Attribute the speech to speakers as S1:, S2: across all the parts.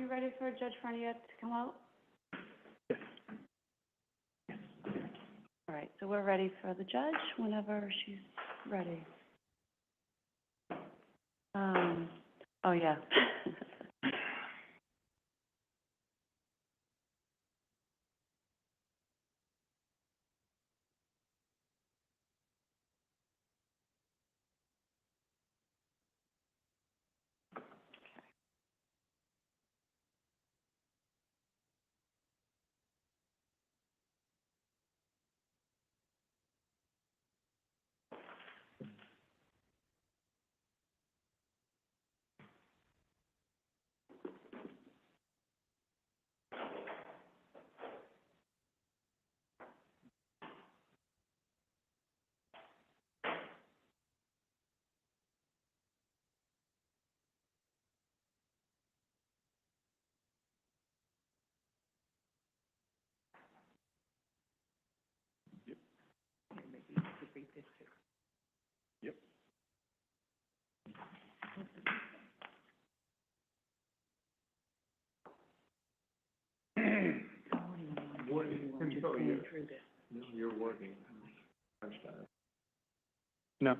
S1: ready for Judge Frenier to come out?
S2: Yes.
S1: All right, so we're ready for the judge whenever she's ready. Oh, yeah.
S2: Yep.
S3: No, you're working.
S2: No.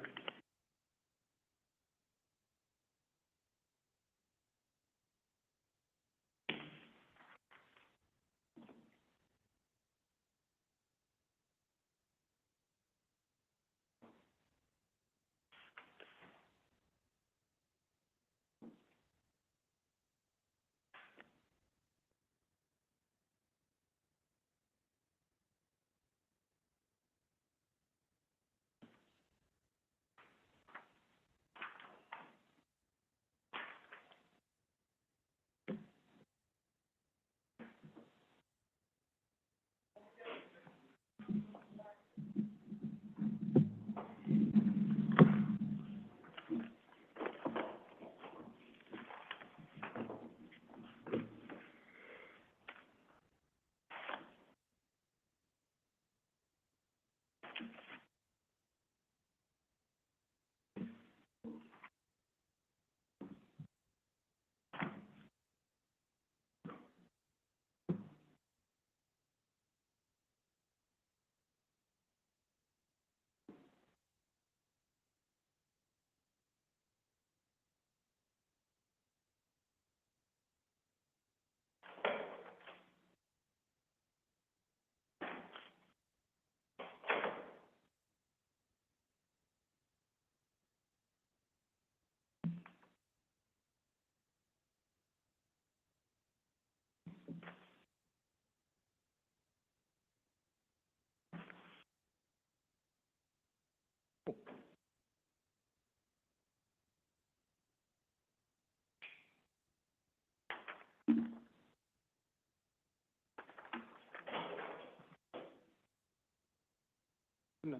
S2: No.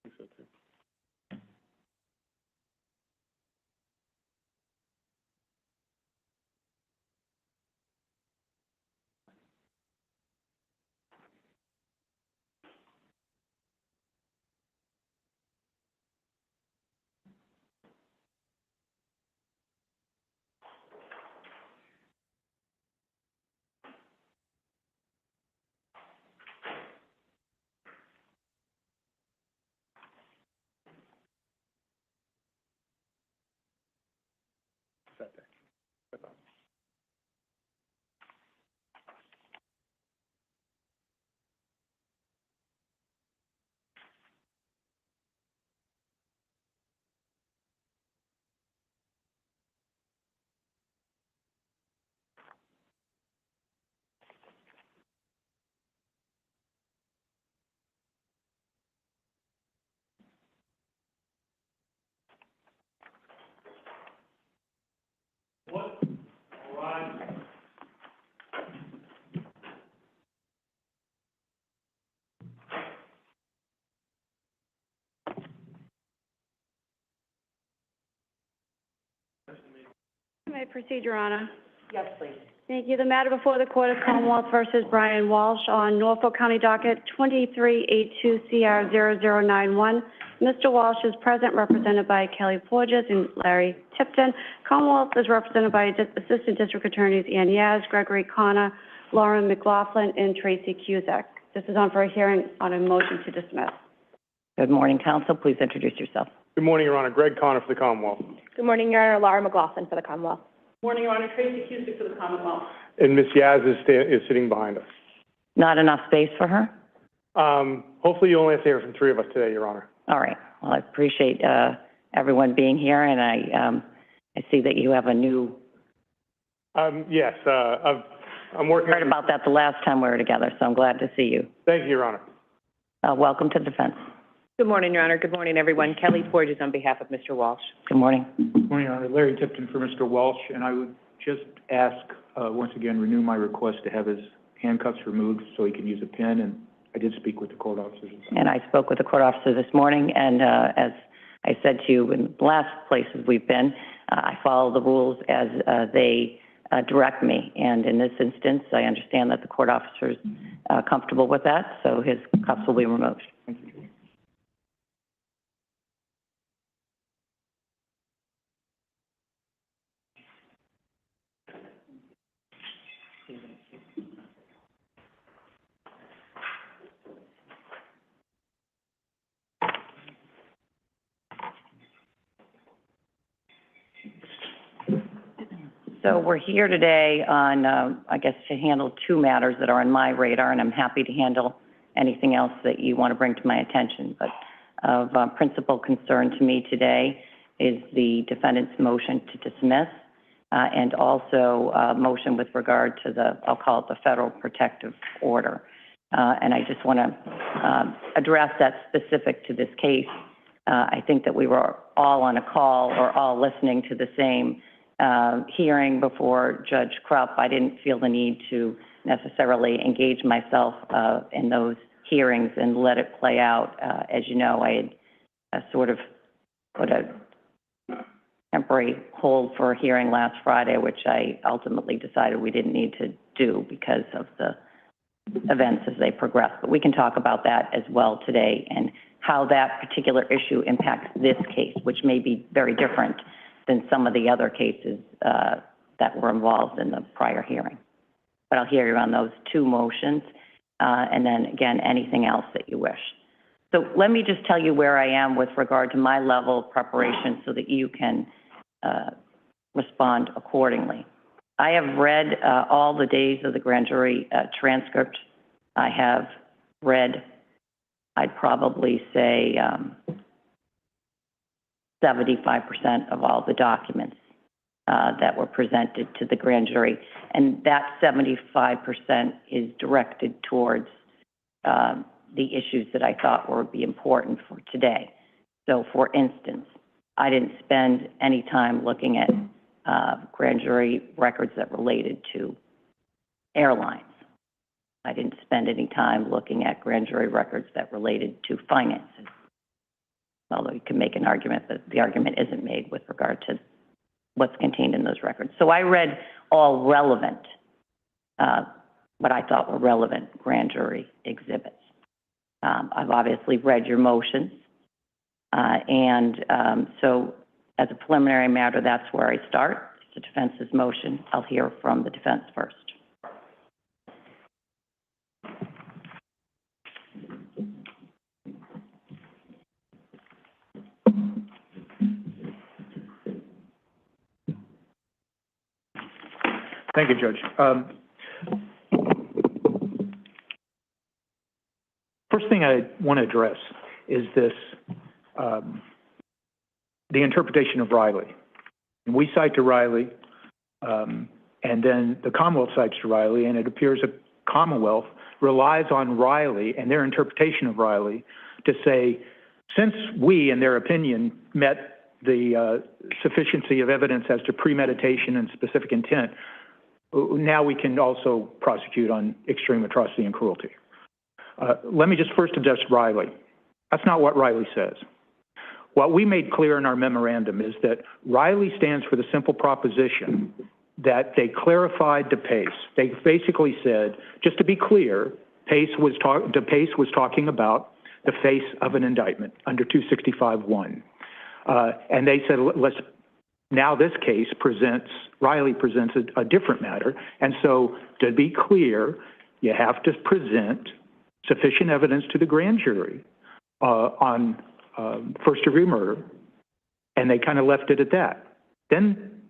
S2: I think so too.
S1: May I proceed, Your Honor?
S4: Yes, please.
S1: Thank you. The matter before the Court of Commonwealth versus Brian Walsh on Norfolk County docket 2382CR0091. Mr. Walsh is present, represented by Kelly Porges and Larry Tipton. Commonwealth is represented by Assistant District Attorneys Ann Yaz, Gregory Connor, Lauren McLaughlin, and Tracy Cusack. This is on for a hearing on a motion to dismiss.
S4: Good morning, counsel. Please introduce yourself.
S2: Good morning, Your Honor. Greg Connor for the Commonwealth.
S5: Good morning, Your Honor. Laura McLaughlin for the Commonwealth.
S1: Morning, Your Honor. Tracy Cusack for the Commonwealth.
S2: And Ms. Yaz is sitting behind us.
S4: Not enough space for her?
S2: Hopefully you only have to hear from three of us today, Your Honor.
S4: All right. Well, I appreciate everyone being here, and I see that you have a new.
S2: Yes, I'm working.
S4: Heard about that the last time we were together, so I'm glad to see you.
S2: Thank you, Your Honor.
S4: Welcome to defense.
S5: Good morning, Your Honor. Good morning, everyone. Kelly Porges on behalf of Mr. Walsh.
S4: Good morning.
S6: Good morning, Your Honor. Larry Tipton for Mr. Walsh, and I would just ask, once again, renew my request to have his handcuffs removed so he can use a pen, and I did speak with the court officers.
S4: And I spoke with the court officer this morning, and as I said to you in the last places we've been, I follow the rules as they direct me. And in this instance, I understand that the court officer is comfortable with that, so his cuffs will be removed.
S6: Thank you.
S4: So we're here today on, I guess, to handle two matters that are on my radar, and I'm happy to handle anything else that you want to bring to my attention. But of principal concern to me today is the defendant's motion to dismiss, and also a motion with regard to the, I'll call it the Federal Protective Order. And I just want to address that specific to this case. I think that we were all on a call or all listening to the same hearing before Judge Krupp. I didn't feel the need to necessarily engage myself in those hearings and let it play out. As you know, I had sort of put a temporary hold for a hearing last Friday, which I ultimately decided we didn't need to do because of the events as they progress. But we can talk about that as well today and how that particular issue impacts this case, which may be very different than some of the other cases that were involved in the prior hearing. But I'll hear you on those two motions, and then, again, anything else that you wish. So let me just tell you where I am with regard to my level of preparation so that you can respond accordingly. I have read all the days of the grand jury transcript. I have read, I'd probably say, 75% of all the documents that were presented to the grand jury. And that 75% is directed towards the issues that I thought would be important for today. So, for instance, I didn't spend any time looking at grand jury records that related to airlines. I didn't spend any time looking at grand jury records that related to finances. Although you can make an argument that the argument isn't made with regard to what's contained in those records. So I read all relevant, what I thought were relevant grand jury exhibits. I've obviously read your motions, so as a preliminary matter, that's where I start. It's the defense's motion. I'll hear from the defense first.
S6: Thank you, Judge. First thing I want to address is this, the interpretation of Riley. And we cite to Riley, and then the Commonwealth cites to Riley, and it appears that Commonwealth relies on Riley and their interpretation of Riley to say, since we, in their opinion, met the sufficiency of evidence as to premeditation and specific intent, now we can also prosecute on extreme atrocity and cruelty. Let me just first address Riley. That's not what Riley says. what we made clear in our memorandum is that Riley stands for the simple proposition that they clarified to Pace. They basically said, just to be clear, Pace was talking about the face of an indictment under 265-1. And they said, now this case Riley presents a different matter. And so to be clear, you have to present sufficient evidence to the grand jury on first-degree murder, and they kind of left it at that. Then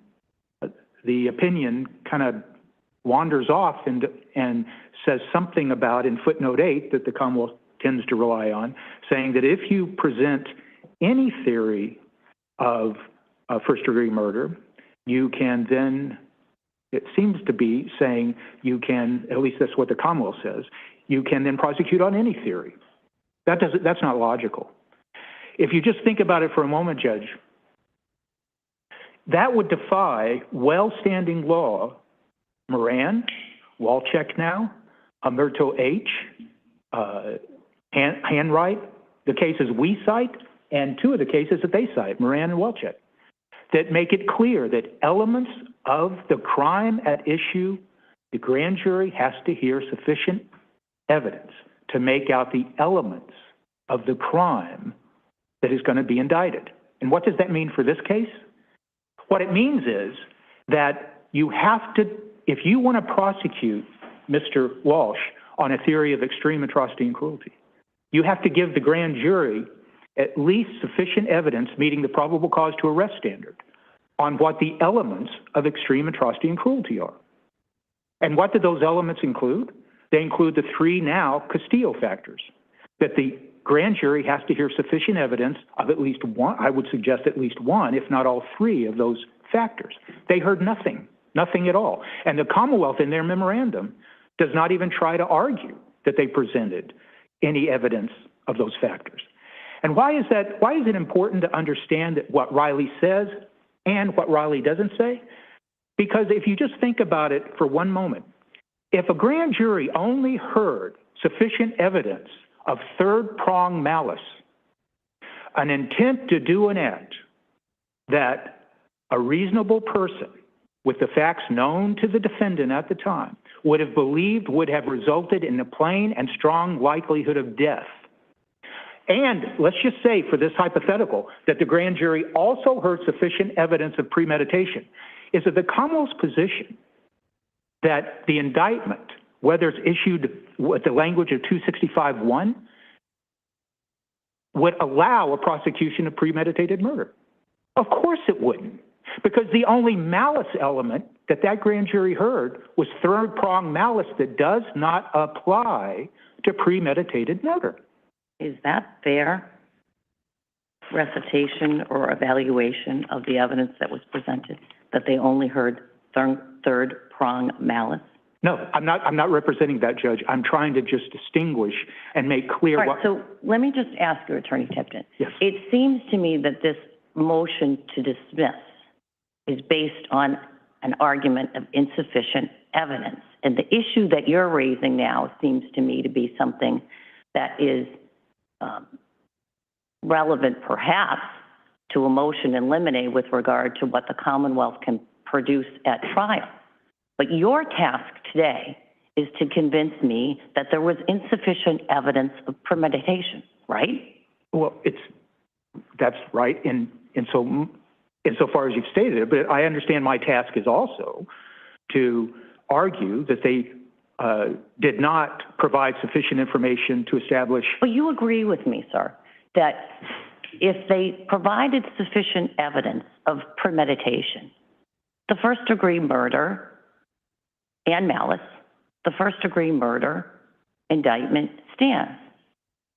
S6: the opinion kind of wanders off and says something about, in footnote 8, that the Commonwealth tends to rely on, saying that if you present any theory of first-degree murder, you can then, it seems to be saying you can, at least that's what the Commonwealth says, you can then prosecute on any theory. That's not logical. If you just think about it for a moment, Judge, that would defy well-standing law. Moran, Walshe now, Umberto H., Handwright, the cases we cite, and two of the cases that they cite, Moran and Walshe, that make it clear that elements of the crime at issue, the grand jury has to hear sufficient evidence to make out the elements of the crime that is going to be indicted. And what does that mean for this case? What it means is that you have to, if you want to prosecute Mr. Walsh on a theory of extreme atrocity and cruelty, you have to give the grand jury at least sufficient evidence meeting the probable cause to arrest standard on what the elements of extreme atrocity and cruelty are. And what do those elements include? They include the three now Castillo factors, that the grand jury has to hear sufficient evidence of at least one, I would suggest at least one, if not all three of those factors. They heard nothing at all. And the Commonwealth in their memorandum does not even try to argue that they presented any evidence of those factors. And why is that? Why is it important to understand that what Riley says and what Riley doesn't say? Because if you just think about it for one moment, if a grand jury only heard sufficient evidence of third-pronged malice, an intent to do an act that a reasonable person with the facts known to the defendant at the time would have believed would have resulted in a plain and strong likelihood of death. And let's just say, for this hypothetical, that the grand jury also heard sufficient evidence of premeditation. Is it the Commonwealth's position that the indictment, whether it's issued with the language of 265-1, would allow a prosecution of premeditated murder? Of course it wouldn't, because the only malice element that that grand jury heard was third-pronged malice that does not apply to premeditated murder.
S4: Is that fair recitation or evaluation of the evidence that was presented, that they only heard third-pronged malice?
S6: No, I'm not representing that, Judge. I'm trying to just distinguish and make clear
S4: All right, so let me just ask you, Attorney Tipton.
S6: Yes.
S4: It seems to me that this motion to dismiss is based on an argument of insufficient evidence. And the issue that you're raising now seems to me to be something that is relevant, perhaps, to a motion in limine with regard to what the Commonwealth can produce at trial. But your task today is to convince me that there was insufficient evidence of premeditation, right?
S6: Well, that's right insofar as you've stated it, but I understand my task is also to argue that they did not provide sufficient information to establish.
S4: Well, you agree with me, sir, that if they provided sufficient evidence of premeditation, the first-degree murder and malice, the first-degree murder indictment stands.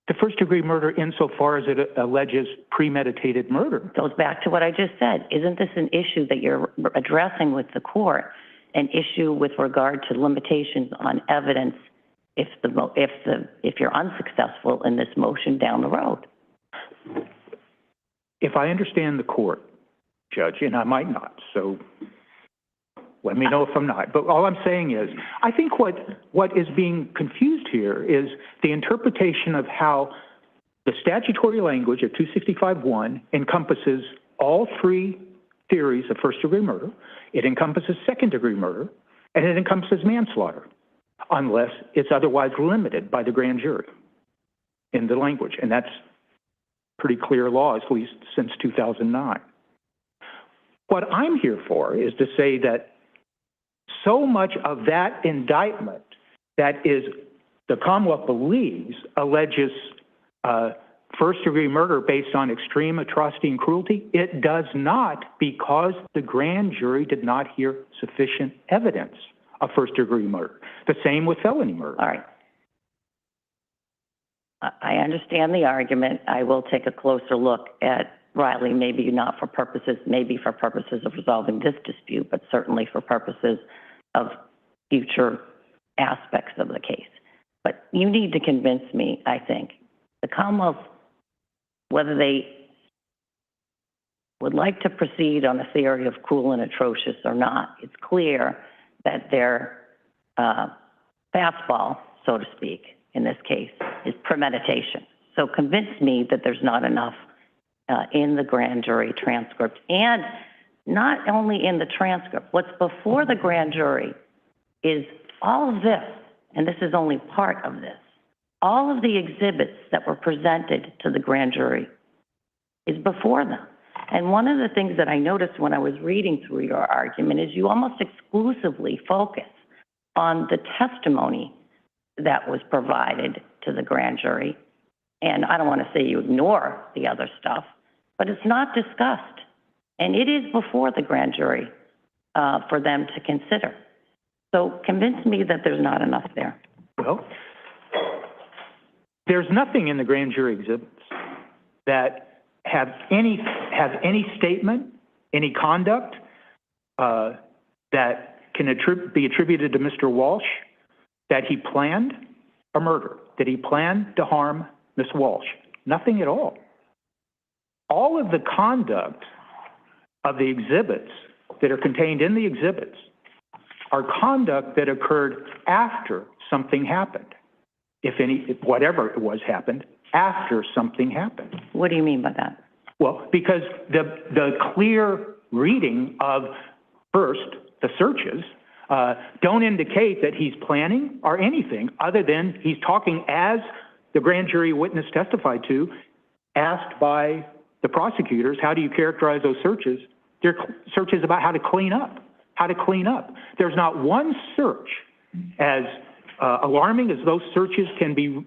S6: The first-degree murder insofar as it alleges premeditated murder.
S4: Goes back to what I just said. Isn't this an issue that you're addressing with the court, an issue with regard to limitations on evidence if you're unsuccessful in this motion down the road?
S6: If I understand the court, Judge, and I might not, so let me know if I'm not. But all I'm saying is, I think what is being confused here is the interpretation of how The statutory language of 265-1 encompasses all three theories of first-degree murder. It encompasses second-degree murder, and it encompasses manslaughter, unless it's otherwise limited by the grand jury in the language. And that's pretty clear law, at least since 2009. What I'm here for is to say that so much of that indictment that is the Commonwealth believes alleges first-degree murder based on extreme atrocity and cruelty, it does not, because the grand jury did not hear sufficient evidence of first-degree murder. The same with felony murder.
S4: All right. I understand the argument. I will take a closer look at Riley, maybe not for purposes, maybe for purposes of resolving this dispute, but certainly for purposes of future aspects of the case. But you need to convince me, I think, the Commonwealth, whether they would like to proceed on a theory of cruel and atrocious or not, it's clear that their fastball, so to speak, in this case, is premeditation. So convince me that there's not enough in the grand jury transcript, and not only in the transcript. What's before the grand jury is all of this, and this is only part of this. All of the exhibits that were presented to the grand jury is before them. And one of the things that I noticed when I was reading through your argument is you almost exclusively focus on the testimony that was provided to the grand jury. And I don't want to say you ignore the other stuff, but it's not discussed. And it is before the grand jury for them to consider. So convince me that there's not enough there.
S6: Well, there's nothing in the grand jury exhibits that have any statement, any conduct that can be attributed to Mr. Walsh, that he planned a murder, that he planned to harm Ms. Walsh. Nothing at all. All of the conduct of the exhibits that are contained in the exhibits are conduct that occurred after something happened. If whatever it was happened, after something happened.
S4: What do you mean by that?
S6: Well, because the clear reading of, first, the searches don't indicate that he's planning or anything other than he's talking, as the grand jury witness testified to, asked by the prosecutors, how do you characterize those searches? They're searches about how to clean up, There's not one search, as alarming as those searches can be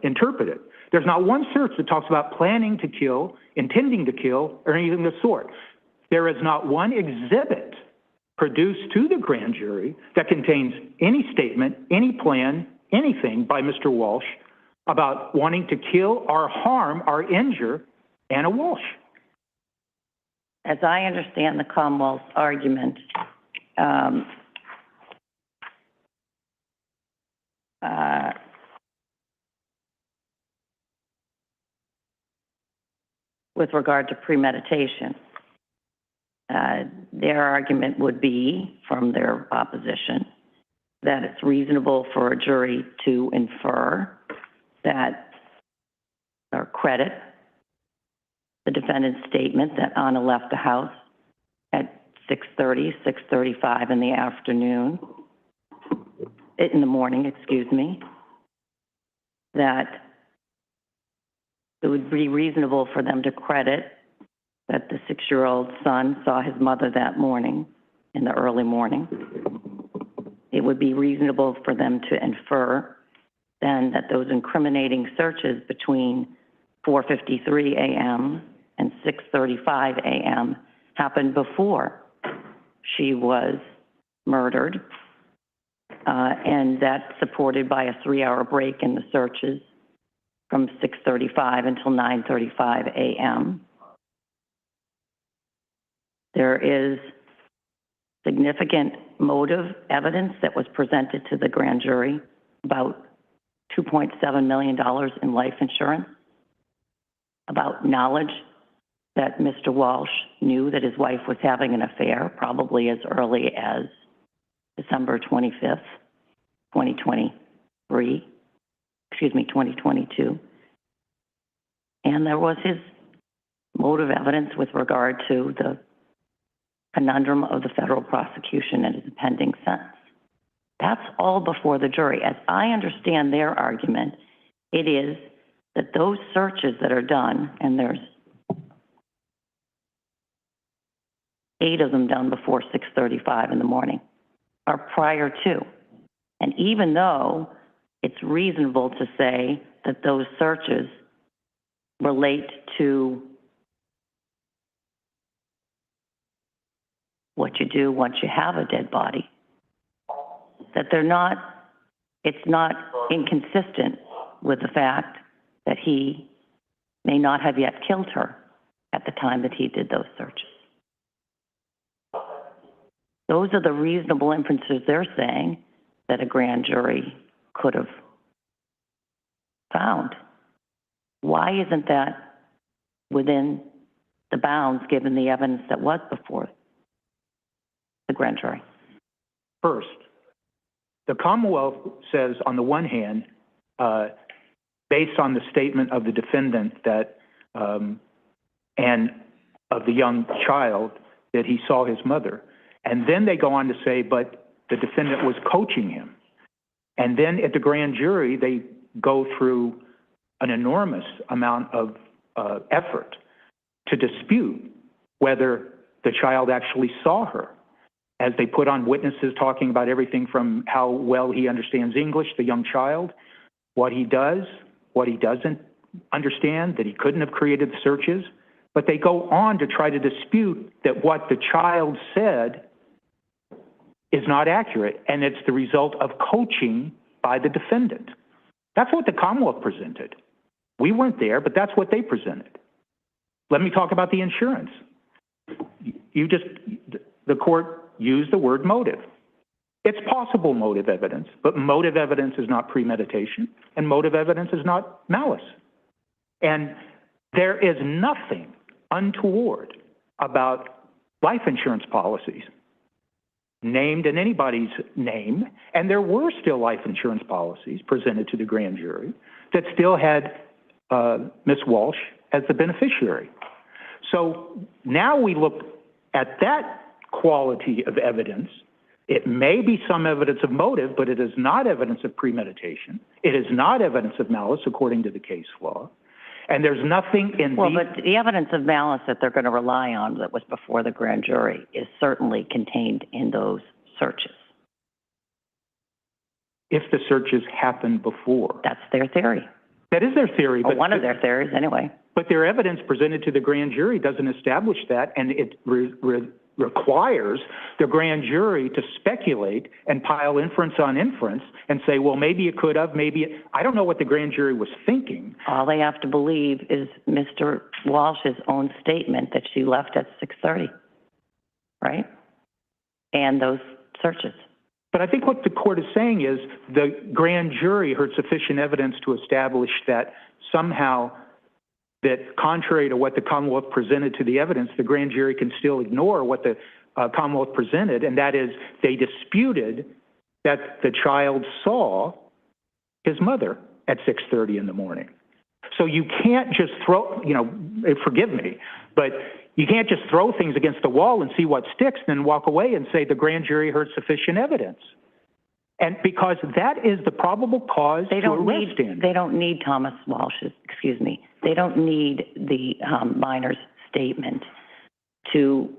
S6: interpreted. There's not one search that talks about planning to kill, intending to kill, or anything of the sort. There is not one exhibit produced to the grand jury that contains any statement, any plan, anything by Mr. Walsh about wanting to kill or harm or injure Anna Walsh.
S4: As I understand the Commonwealth's argument, with regard to premeditation, their argument would be, from their opposition, that it's reasonable for a jury to infer that, or credit the defendant's statement that Anna left the house at 6:35 in the afternoon, in the morning, excuse me, that it would be reasonable for them to credit that the 6-year-old son saw his mother that morning, in the early morning. It would be reasonable for them to infer then that those incriminating searches between 4:53 a.m. and 6:35 a.m. happened before she was murdered, and that's supported by a 3-hour break in the searches from 6:35 until 9:35 a.m. There is significant motive evidence that was presented to the grand jury about $2.7 million in life insurance, about knowledge that Mr. Walsh knew that his wife was having an affair, probably as early as December 25th, 2022. And there was his motive evidence with regard to the conundrum of the federal prosecution and his pending sentence. That's all before the jury. As I understand their argument, it is that those searches that are done, and there's 8 of them done before 6:35 in the morning, are prior to. And even though it's reasonable to say that those searches relate to what you do once you have a dead body, that it's not inconsistent with the fact that he may not have yet killed her at the time that he did those searches. Those are the reasonable inferences they're saying that a grand jury could have found. Why isn't that within the bounds given the evidence that was before the grand jury?
S6: First, the Commonwealth says, on the one hand, based on the statement of the defendant that, and of the young child, that he saw his mother. And then they go on to say, but the defendant was coaching him. And then at the grand jury, they go through an enormous amount of effort to dispute whether the child actually saw her, as they put on witnesses talking about everything from how well he understands English, the young child, what he does, what he doesn't understand, that he couldn't have created the searches. But they go on to try to dispute that what the child said is not accurate, and it's the result of coaching by the defendant. That's what the Commonwealth presented. We weren't there, but that's what they presented. Let me talk about the insurance. The court used the word motive. It's possible motive evidence, but motive evidence is not premeditation, and motive evidence is not malice. And there is nothing untoward about life insurance policies named in anybody's name, and there were still life insurance policies presented to the grand jury that still had Ms. Walsh as the beneficiary. So now we look at that quality of evidence. It may be some evidence of motive, but it is not evidence of premeditation. It is not evidence of malice, according to the case law. And there's nothing in
S4: Well, but the evidence of malice that they're going to rely on that was before the grand jury is certainly contained in those searches.
S6: If the searches happened before.
S4: That's their theory.
S6: That is their theory.
S4: Or
S6: But
S4: one of their theories, anyway.
S6: But their evidence presented to the grand jury doesn't establish that, and it requires the grand jury to speculate and pile inference on inference and say, well, maybe it could have, maybe it, I don't know what the grand jury was thinking.
S4: All they have to believe is Mr. Walsh's own statement that she left at 6:30, right? And those searches.
S6: But I think what the court is saying is the grand jury heard sufficient evidence to establish that somehow that contrary to what the Commonwealth presented to the evidence, the grand jury can still ignore what the Commonwealth presented, and that is they disputed that the child saw his mother at 6:30 in the morning. So you can't just throw, forgive me, but you can't just throw things against the wall and see what sticks, then walk away and say the grand jury heard sufficient evidence. And because that is the probable cause to arrest him.
S4: They don't need Thomas Walsh's, they don't need the minor's statement to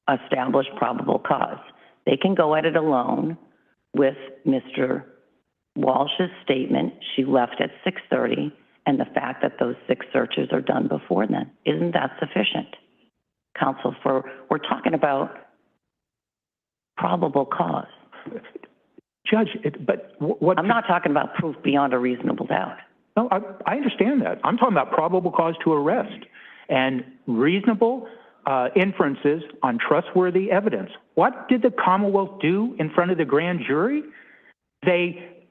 S4: establish probable cause. They can go at it alone with Mr. Walsh's statement, she left at 6:30, and the fact that those 6 searches are done before then. Isn't that sufficient? Counsel, we're talking about probable cause.
S6: Judge, but what...
S4: I'm not talking about proof beyond a reasonable doubt.
S6: No, I understand that. I'm talking about probable cause to arrest and reasonable inferences on trustworthy evidence. What did the Commonwealth do in front of the grand jury? They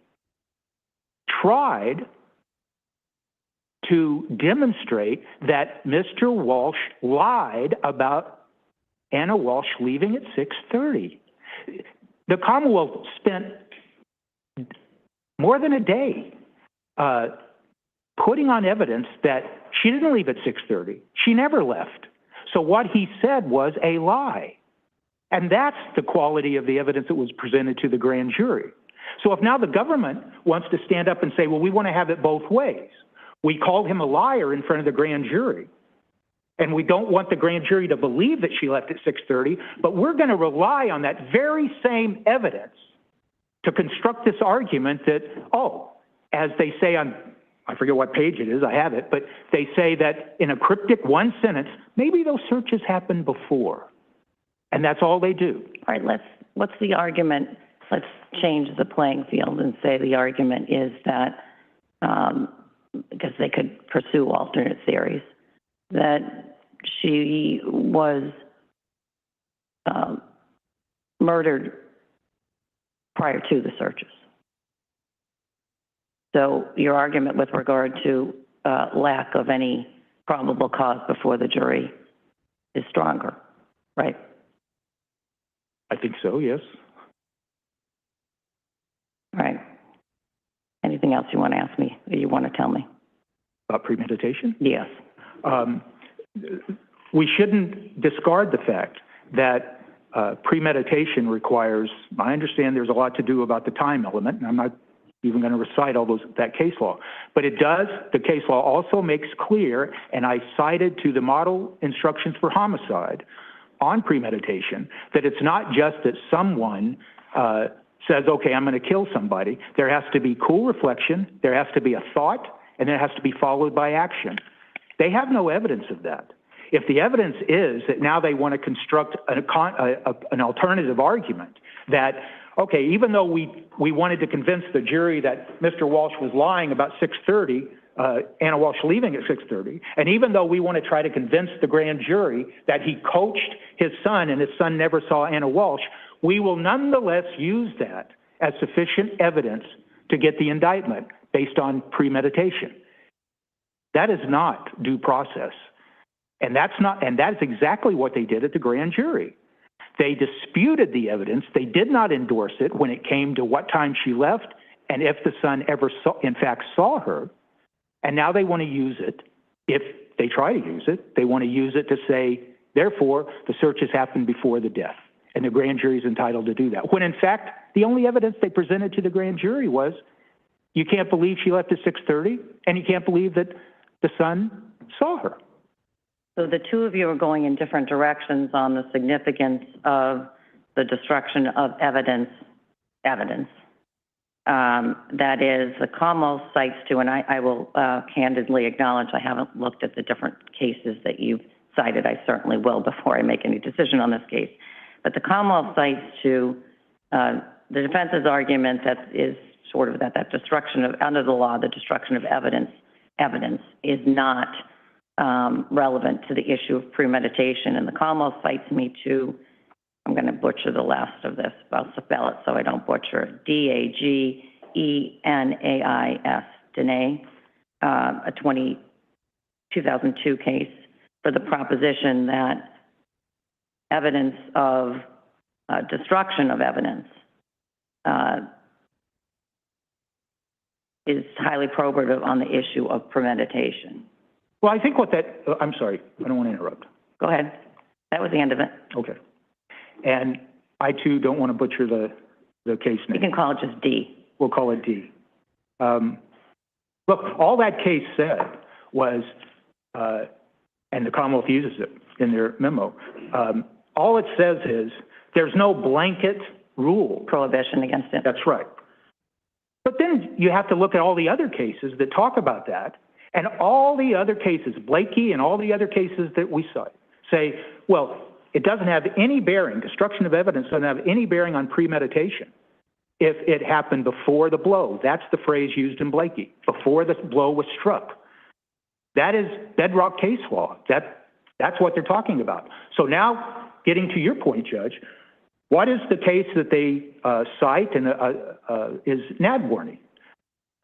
S6: tried to demonstrate that Mr. Walsh lied about Anna Walsh leaving at 6:30. The Commonwealth spent more than a day putting on evidence that she didn't leave at 6:30. She never left. So what he said was a lie. And that's the quality of the evidence that was presented to the grand jury. So if now the government wants to stand up and say, well, we want to have it both ways. We called him a liar in front of the grand jury, and we don't want the grand jury to believe that she left at 6:30, but we're going to rely on that very same evidence to construct this argument that, oh, as they say on, I forget what page it is, I have it, but they say that in a cryptic one sentence, maybe those searches happened before. And that's all they do.
S4: All right, what's the argument? Let's change the playing field and say the argument is that, because they could pursue alternate theories, that she was murdered prior to the searches. So your argument with regard to lack of any probable cause before the jury is stronger, right?
S6: I think so, yes.
S4: All right. Anything else you want to ask me or you want to tell me?
S6: About premeditation?
S4: Yes.
S6: We shouldn't discard the fact that premeditation requires, I understand there's a lot to do about the time element, and I'm not even going to recite all that case law, but it does, the case law also makes clear, and I cited to the model instructions for homicide on premeditation, that it's not just that someone says, okay, I'm going to kill somebody. There has to be cool reflection, there has to be a thought, and it has to be followed by action. They have no evidence of that. If the evidence is that now they want to construct an alternative argument that, okay, even though we wanted to convince the jury that Mr. Walshe was lying about 6:30, Anna Walshe leaving at 6:30, and even though we want to try to convince the grand jury that he coached his son and his son never saw Anna Walshe, we will nonetheless use that as sufficient evidence to get the indictment based on premeditation. That is not due process. And that's exactly what they did at the grand jury. They disputed the evidence. They did not endorse it when it came to what time she left and if the son ever in fact saw her. And now they want to use it. If they try to use it, they want to use it to say, therefore, the searches happened before the death, and the grand jury is entitled to do that. When in fact, the only evidence they presented to the grand jury was, you can't believe she left at 6:30, and you can't believe that the son saw her.
S4: So the two of you are going in different directions on the significance of the destruction of evidence. That is, the Commonwealth cites to, and I will candidly acknowledge I haven't looked at the different cases that you've cited. I certainly will before I make any decision on this case. But the Commonwealth cites to the defense's argument that is sort of that destruction of, under the law, the destruction of evidence is not relevant to the issue of premeditation. And the Commonwealth cites me to, I'm going to butcher the last of this, I'll spell it so I don't butcher it, Dageneais, Dene, a 2002 case for the proposition that evidence of destruction of evidence is highly probative on the issue of premeditation.
S6: Well, I think what that, I'm sorry, I don't want to interrupt.
S4: Go ahead. That was the end of it.
S6: Okay. And I, too, don't want to butcher the case name.
S4: You can call it just D.
S6: We'll call it D. Look, all that case said was, and the Commonwealth uses it in their memo, all it says is there's no blanket rule.
S4: Prohibition against it.
S6: That's right. But then you have to look at all the other cases that talk about that, and all the other cases, Blakey and all the other cases that we cite, say, well, it doesn't have any bearing, destruction of evidence doesn't have any bearing on premeditation if it happened before the blow. That's the phrase used in Blakey, before the blow was struck. That is bedrock case law. That's what they're talking about. So now, getting to your point, Judge, what is the case that they cite and is Nadworny.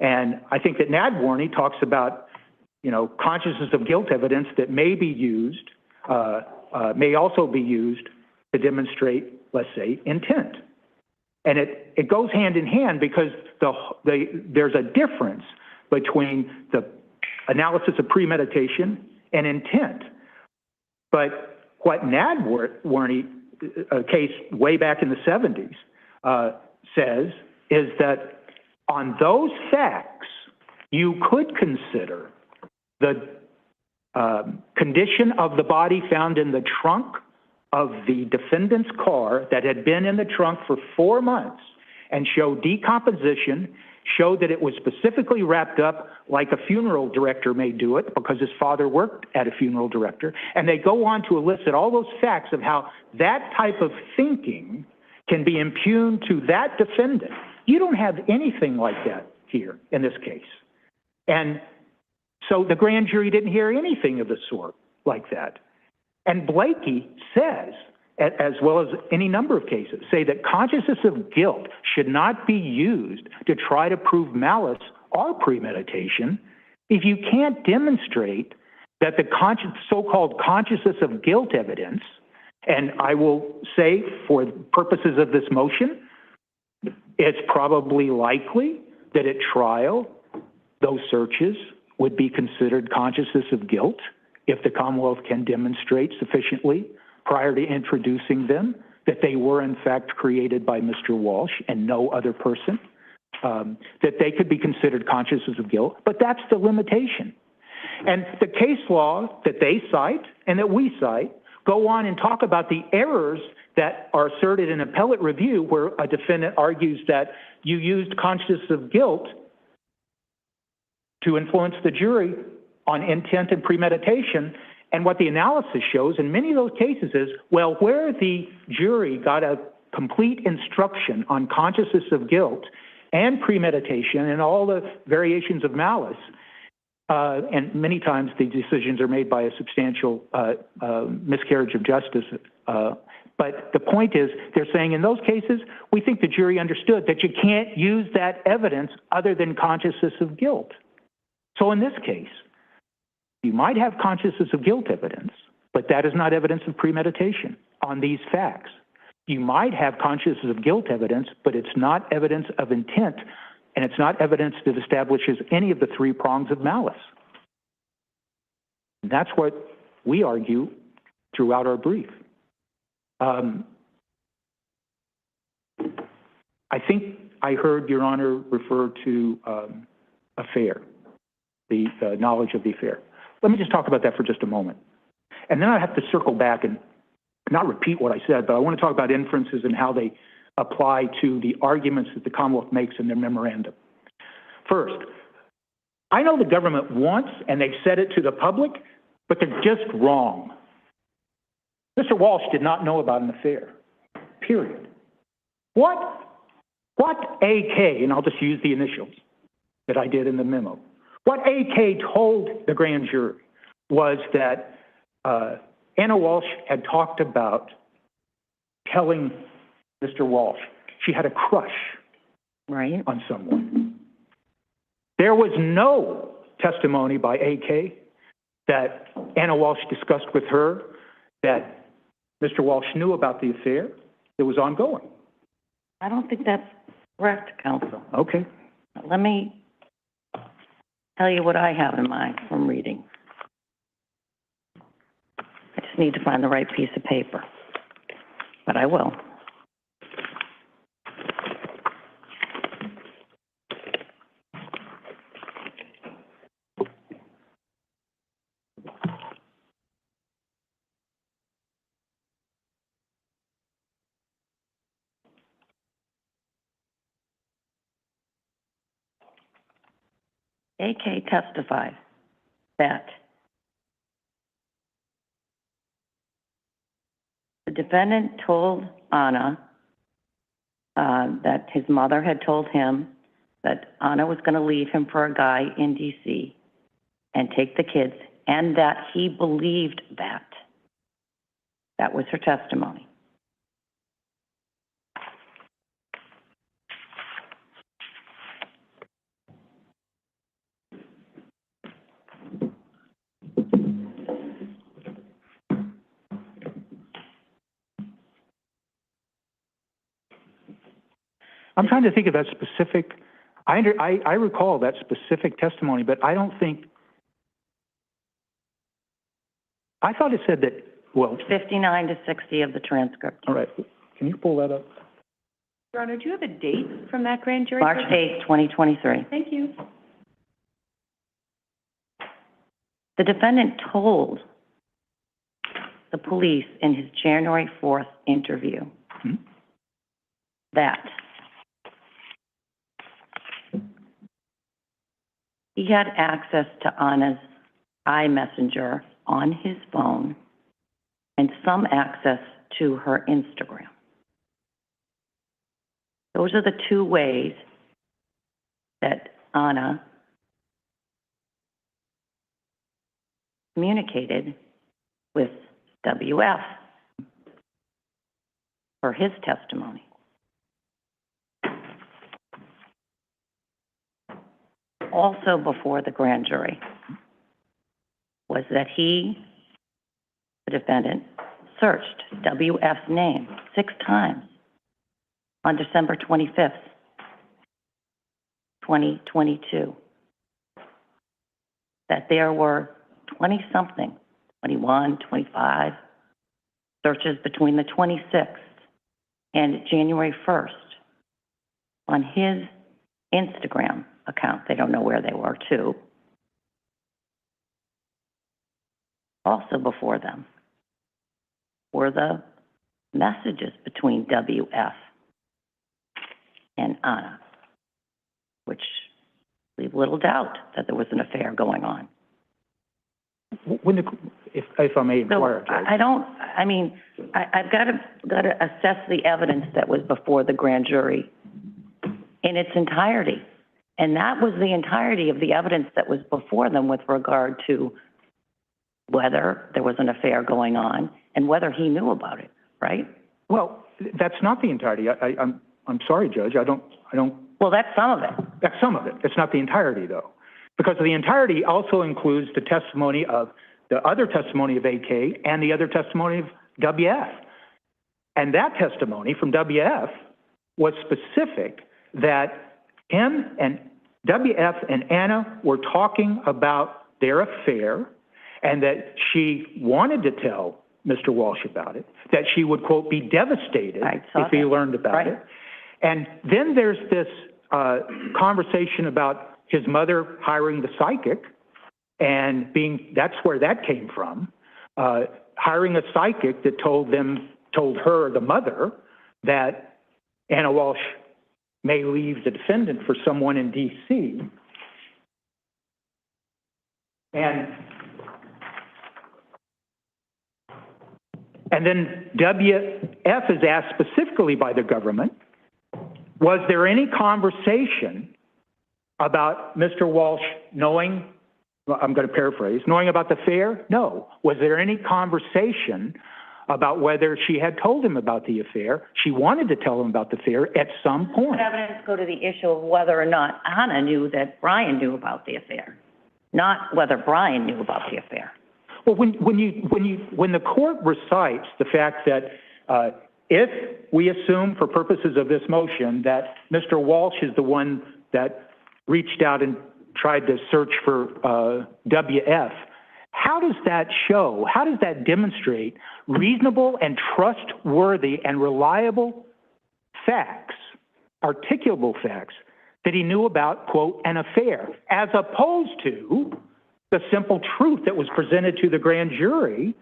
S6: And I think that Nadworny talks about, you know, consciousness of guilt evidence that may be used, may also be used to demonstrate, let's say, intent. And it goes hand in hand because there's a difference between the analysis of premeditation and intent. But what Nadworny, a case way back in the 70s, says is that on those facts, you could consider the condition of the body found in the trunk of the defendant's car that had been in the trunk for 4 months and show decomposition, show that it was specifically wrapped up like a funeral director may do it because his father worked at a funeral director. And they go on to elicit all those facts of how that type of thinking can be impugned to that defendant. You don't have anything like that here in this case. And so the grand jury didn't hear anything of the sort like that. And Blakey says, as well as any number of cases, say that consciousness of guilt should not be used to try to prove malice or premeditation if you can't demonstrate that the so-called consciousness of guilt evidence, and I will say for purposes of this motion, it's probably likely that at trial, those searches would be considered consciousness of guilt if the Commonwealth can demonstrate sufficiently prior to introducing them that they were in fact created by Mr. Walsh and no other person, that they could be considered consciousness of guilt, but that's the limitation. And the case law that they cite and that we cite go on and talk about the errors that are asserted in appellate review where a defendant argues that you used consciousness of guilt to influence the jury on intent and premeditation. And what the analysis shows in many of those cases is, well, where the jury got a complete instruction on consciousness of guilt and premeditation and all the variations of malice, and many times the decisions are made by a substantial miscarriage of justice. But the point is, they're saying in those cases, we think the jury understood that you can't use that evidence other than consciousness of guilt. So in this case, you might have consciousness of guilt evidence, but that is not evidence of premeditation on these facts. You might have consciousness of guilt evidence, but it's not evidence of intent, and it's not evidence that establishes any of the three prongs of malice. And that's what we argue throughout our brief. I think I heard Your Honor refer to affair, the knowledge of the affair. Let me just talk about that for just a moment. And then I have to circle back and not repeat what I said, but I want to talk about inferences and how they apply to the arguments that the Commonwealth makes in their memorandum. First, I know the government wants, and they've said it to the public, but they're just wrong. Mr. Walsh did not know about an affair, period. What AK, and I'll just use the initials that I did in the memo, what AK told the grand jury was that Anna Walsh had talked about telling Mr. Walsh she had a crush on someone. There was no testimony by AK that Anna Walsh discussed with her that Mr. Walsh knew about the affair that was ongoing.
S4: I don't think that's correct, counsel.
S6: Okay.
S4: Let me tell you what I have in mind from reading. I just need to find the right piece of paper, but I will. AK testified that the defendant told Anna that his mother had told him that Anna was going to leave him for a guy in D.C. and take the kids, and that he believed that. That was her testimony.
S6: I'm trying to think of that specific, I recall that specific testimony, but I don't think I thought it said that, well,
S4: 59 to 60 of the transcript.
S6: all right, can you pull that up?
S5: Your Honor, do you have a date from that grand jury?
S4: March 8th, 2023.
S5: Thank you.
S4: The defendant told the police in his January 4th interview that he had access to Anna's iMessenger on his phone and some access to her Instagram. Those are the two ways that Anna communicated with WF for his testimony. Also before the grand jury was that he, the defendant, searched WF's name 6 times on December 25th, 2022. That there were 20-something, 21, 25 searches between the 26th and January 1st on his Instagram account. They don't know where they were, too. Also before them were the messages between WF and Anna, which leave little doubt that there was an affair going on.
S6: When if I may inquire,
S4: So
S6: Judge.
S4: I've got to assess the evidence that was before the grand jury in its entirety. And that was the entirety of the evidence that was before them with regard to whether there was an affair going on and whether he knew about it, right?
S6: Well, that's not the entirety. I'm sorry, Judge. I don't.
S4: Well, that's some of it.
S6: That's some of it. It's not the entirety, though, because the entirety also includes the testimony of the other testimony of AK and the other testimony of WF. And that testimony from WF was specific that him and WF and Anna were talking about their affair and that she wanted to tell Mr. Walsh about it, that she would, quote, be devastated if he learned about it. And then there's this conversation about his mother hiring the psychic and that's where that came from, hiring a psychic that told her, the mother, that Anna Walsh may leave the defendant for someone in D.C. And then WF is asked specifically by the government, was there any conversation about Mr. Walsh knowing, I'm going to paraphrase, knowing about the affair? No. Was there any conversation about whether she had told him about the affair? She wanted to tell him about the affair at some point.
S4: But evidence go to the issue of whether or not Anna knew that Brian knew about the affair, not whether Brian knew about the affair.
S6: Well, when the court recites the fact that if we assume for purposes of this motion that Mr. Walsh is the one that reached out and tried to search for WF, how does that show, how does that demonstrate reasonable and trustworthy and reliable facts, articulable facts, that he knew about, quote, an affair, as opposed to the simple truth that was presented to the grand jury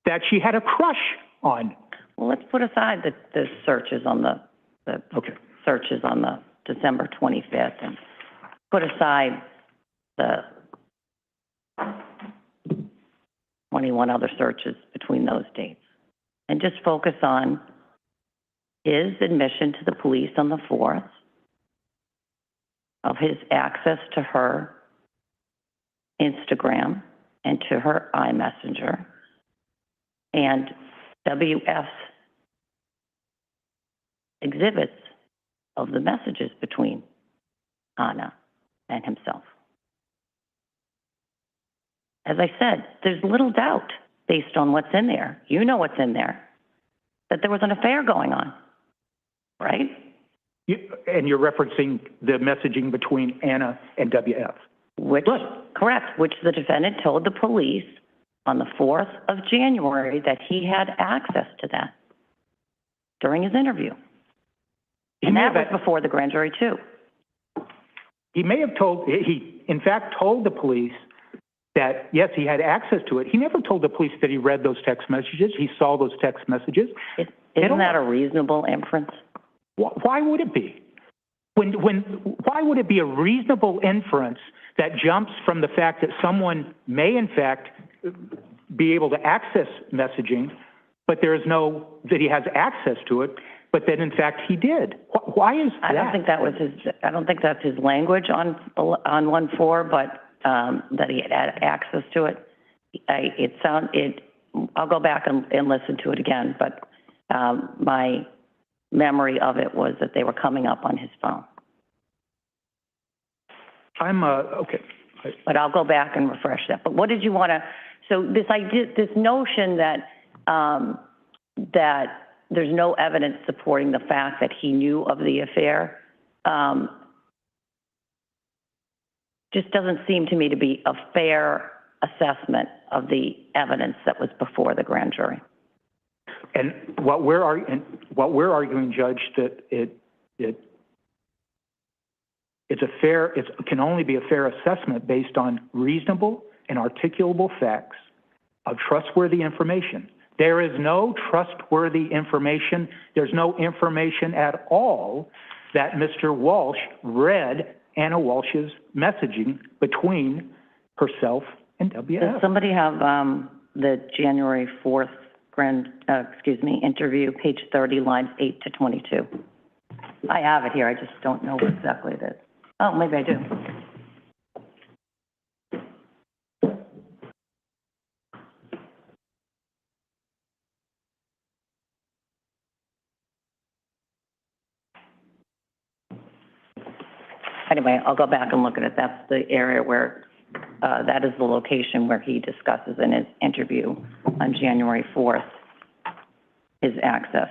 S6: that she had a crush on?
S4: Well, let's put aside the searches on the searches on the December 25th and put aside the 21 other searches between those dates and just focus on his admission to the police on the 4th of his access to her Instagram and to her iMessenger and WF's exhibits of the messages between Anna and himself. As I said, there's little doubt based on what's in there. You know what's in there, that there was an affair going on, right?
S6: And you're referencing the messaging between Anna and WF.
S4: Correct, which the defendant told the police on the 4th of January that he had access to that during his interview. And that was before the grand jury, too.
S6: He may have told, he in fact told the police that, yes, he had access to it. He never told the police that he read those text messages, he saw those text messages.
S4: Isn't that a reasonable inference?
S6: Why would it be? Why would it be a reasonable inference that jumps from the fact that someone may, in fact, be able to access messaging, but there is no, that he has access to it, but that in fact he did? Why is that?
S4: I don't think that's his language on 1-4, but, that he had access to it. I'll go back and listen to it again, but, my memory of it was that they were coming up on his phone.
S6: Okay.
S4: But I'll go back and refresh that. But what did you want to, so this idea, this notion that, that there's no evidence supporting the fact that he knew of the affair, just doesn't seem to me to be a fair assessment of the evidence that was before the grand jury.
S6: And what we're arguing, Judge, that it can only be a fair assessment based on reasonable and articulable facts of trustworthy information. There is no trustworthy information. There's no information at all that Mr. Walsh read Anna Walsh's messaging between herself and WF.
S4: Does somebody have the January 4th interview, page 30, lines 8 to 22? I have it here. I just don't know what exactly it is. Oh, maybe I do. Anyway, I'll go back and look at it. That's the area where, that is the location where he discusses in his interview on January 4th, his access.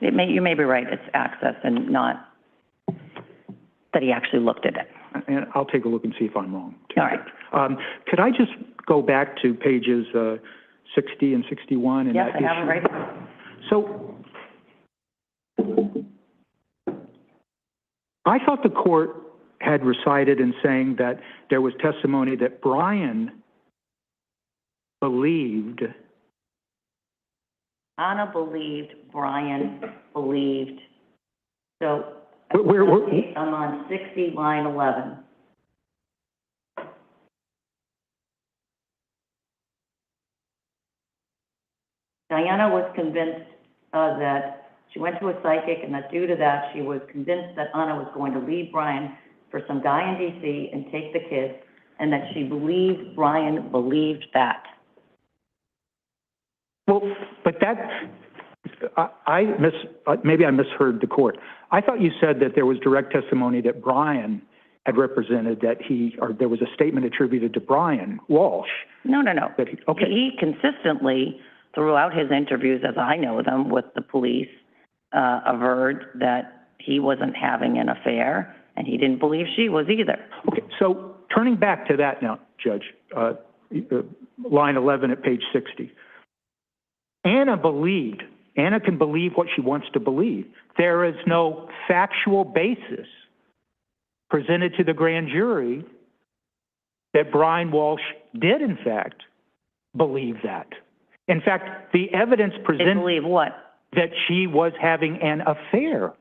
S4: You may be right, it's access and not that he actually looked at it.
S6: And I'll take a look and see if I'm wrong, too.
S4: All right.
S6: Could I just go back to pages 60 and 61? And
S4: yes, I have it right here.
S6: So I thought the court had recited in saying that there was testimony that Brian believed.
S4: Anna believed, Brian believed. So I'm on 60, line 11. Diana was convinced that she went to a psychic, and that due to that, she was convinced that Anna was going to leave Brian for some guy in D.C. and take the kids, and that she believed Brian believed that.
S6: Well, but that, maybe I misheard the court. I thought you said that there was direct testimony that Brian had represented that or there was a statement attributed to Brian Walsh.
S4: No.
S6: Okay.
S4: He consistently, throughout his interviews, as I know them, with the police, averred that he wasn't having an affair, and he didn't believe she was either.
S6: Okay, so turning back to that now, Judge, line 11 at page 60. Anna can believe what she wants to believe. There is no factual basis presented to the grand jury that Brian Walsh did, in fact, believe that. In fact, the evidence presented...
S4: They believe what?
S6: That she was having an affair.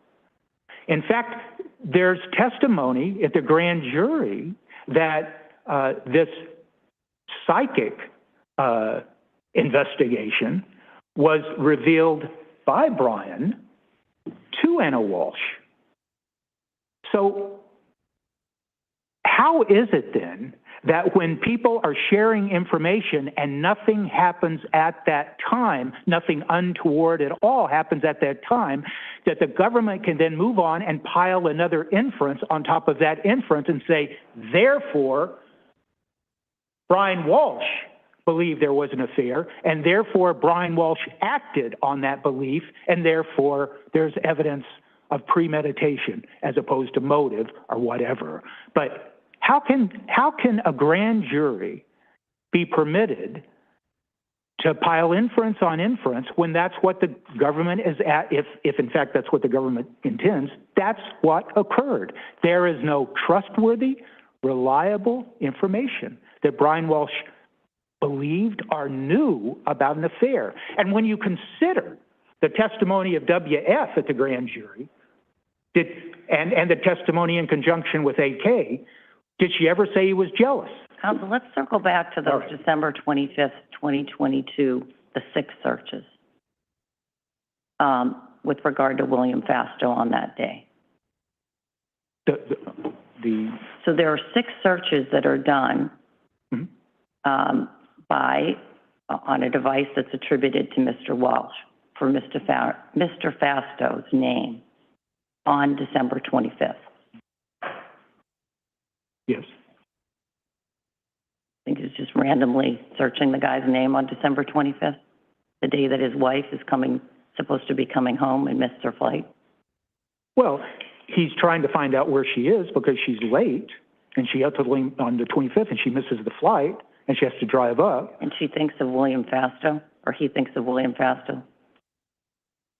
S6: In fact, there's testimony at the grand jury that this psychic investigation was revealed by Brian to Anna Walsh. So how is it then that when people are sharing information and nothing happens at that time, nothing untoward at all happens at that time, that the government can then move on and pile another inference on top of that inference and say, therefore, Brian Walsh believed there was an affair, and therefore Brian Walsh acted on that belief, and therefore there's evidence of premeditation as opposed to motive or whatever. But how can a grand jury be permitted to pile inference on inference when that's what the government is at, if in fact that's what the government intends, that's what occurred. There is no trustworthy, reliable information that Brian Walsh believed or knew about an affair. And when you consider the testimony of WF at the grand jury, and the testimony in conjunction with AK, did she ever say he was jealous?
S4: Counsel, let's circle back to those December 25th, 2022, the 6 searches, with regard to William Fasto on that day. So there are 6 searches that are done on a device that's attributed to Mr. Walsh for Mr. Fasto's name on December 25th.
S6: Yes.
S4: I think it's just randomly searching the guy's name on December 25th, the day that his wife is supposed to be coming home and missed her flight.
S6: Well, he's trying to find out where she is because she's late, and she has to leave on the 25th, and she misses the flight, and she has to drive up.
S4: And she thinks of William Fasto, or he thinks of William Fasto?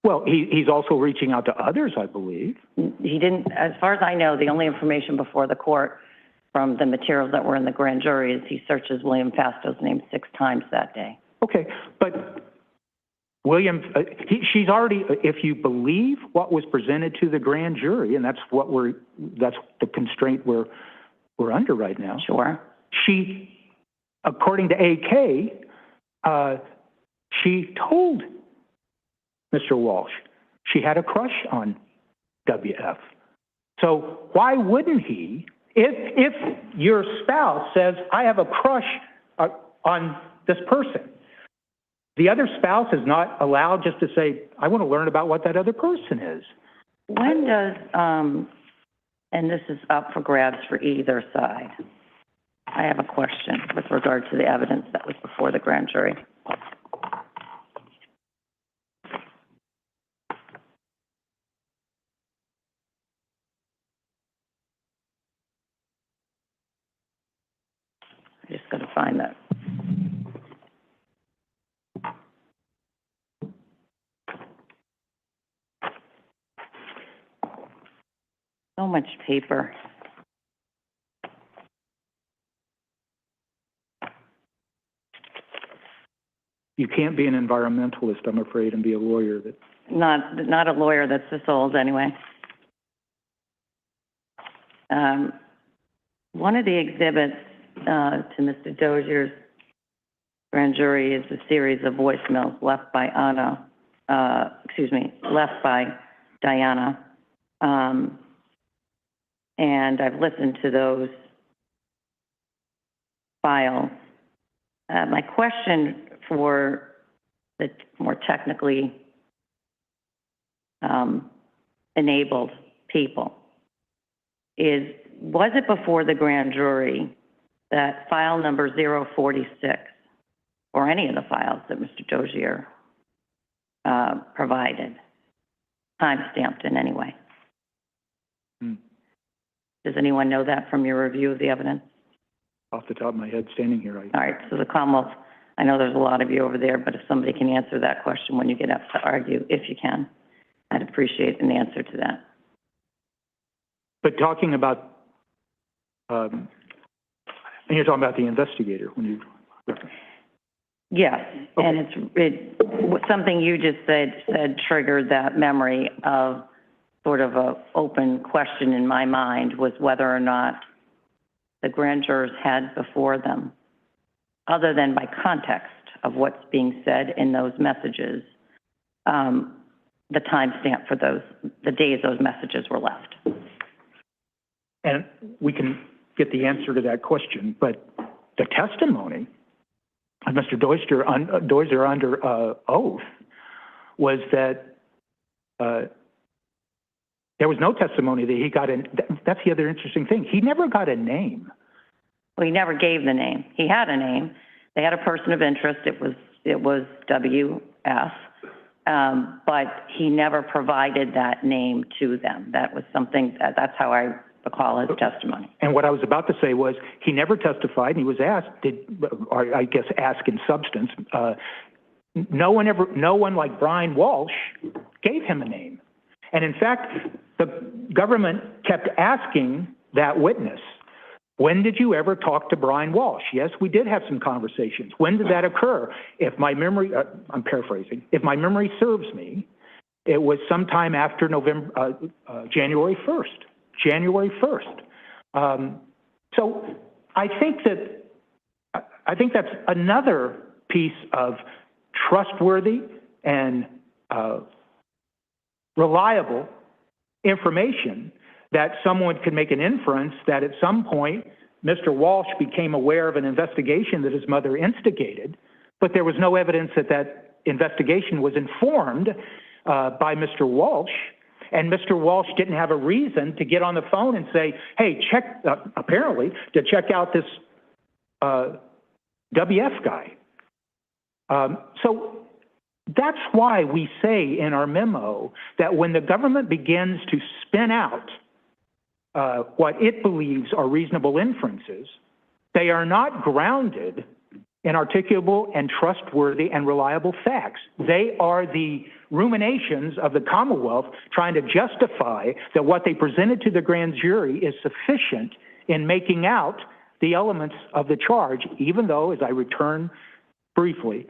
S6: Well, he's also reaching out to others, I believe.
S4: He didn't, as far as I know, the only information before the court from the materials that were in the grand jury is he searches William Fasto's name 6 times that day.
S6: Okay, but William, she's already, if you believe what was presented to the grand jury, and that's the constraint we're under right now.
S4: Sure.
S6: She, according to AK, she told Mr. Walsh she had a crush on WF. So why wouldn't he? If your spouse says, I have a crush on this person, the other spouse is not allowed just to say, I want to learn about what that other person is.
S4: When does, and this is up for grabs for either side, I have a question with regard to the evidence that was before the grand jury. I just got to find that. So much paper.
S6: You can't be an environmentalist, I'm afraid, and be a lawyer.
S4: Not a lawyer that's this old, anyway. One of the exhibits to Mr. Dozier's grand jury is a series of voicemails left by left by Diana. And I've listened to those files. My question for the more technically enabled people is, was it before the grand jury that file number 046, or any of the files that Mr. Dozier provided, time-stamped in any way? Does anyone know that from your review of the evidence?
S6: Off the top of my head, standing here,
S4: All right, so the Commonwealth, I know there's a lot of you over there, but if somebody can answer that question when you get up to argue, if you can, I'd appreciate an answer to that.
S6: But talking about, and you're talking about the investigator when you...
S4: Yes,
S6: Okay.
S4: and something you just said triggered that memory of sort of a open question in my mind, was whether or not the grand jurors had before them, other than by context of what's being said in those messages, the timestamp for the days those messages were left.
S6: And we can get the answer to that question, but the testimony of Mr. Dozier under oath was that there was no testimony that he got in. That's the other interesting thing. He never got a name.
S4: Well, he never gave the name. He had a name. They had a person of interest. It was WF, but he never provided that name to them. That was something that's how I recall his testimony.
S6: And what I was about to say was, he never testified, and he was asked, or I guess asked in substance, no one like Brian Walshe gave him a name. And in fact, the government kept asking that witness, when did you ever talk to Brian Walshe? Yes, we did have some conversations. When did that occur? If my memory, I'm paraphrasing, if my memory serves me, it was sometime after January 1st. January 1st. So I think that's another piece of trustworthy and reliable information that someone could make an inference that at some point Mr. Walshe became aware of an investigation that his mother instigated, but there was no evidence that that investigation was informed by Mr. Walshe, and Mr. Walshe didn't have a reason to get on the phone and say, hey, apparently, to check out this WF guy. So that's why we say in our memo that when the government begins to spin out what it believes are reasonable inferences, they are not grounded in articulable and trustworthy and reliable facts. They are the ruminations of the Commonwealth trying to justify that what they presented to the grand jury is sufficient in making out the elements of the charge, even though, as I return briefly,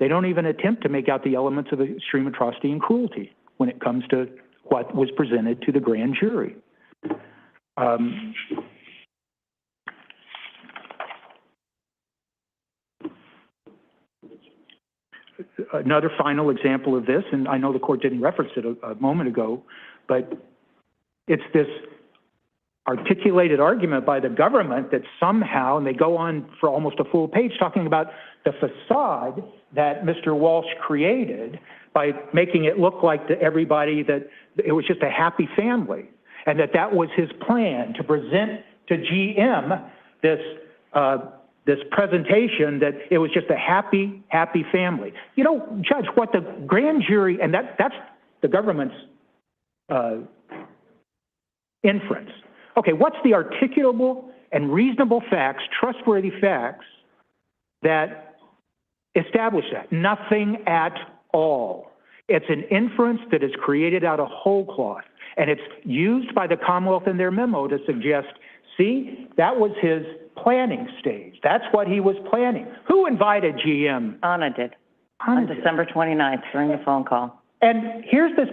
S6: they don't even attempt to make out the elements of extreme atrocity and cruelty when it comes to what was presented to the grand jury. Another final example of this, and I know the court didn't reference it a moment ago, but it's this articulated argument by the government that somehow, and they go on for almost a full page talking about the facade that Mr. Walshe created by making it look like to everybody that it was just a happy family, and that was his plan to present to GM this presentation that it was just a happy family. You know, Judge, what the grand jury, and that's the government's inference. Okay, what's the articulable and reasonable facts, trustworthy facts that establish that? Nothing at all. It's an inference that is created out of whole cloth, and it's used by the Commonwealth in their memo to suggest, see, that was his planning stage. That's what he was planning. Who invited GM?
S4: Anna did. On December 29th during the phone call.
S6: And here's this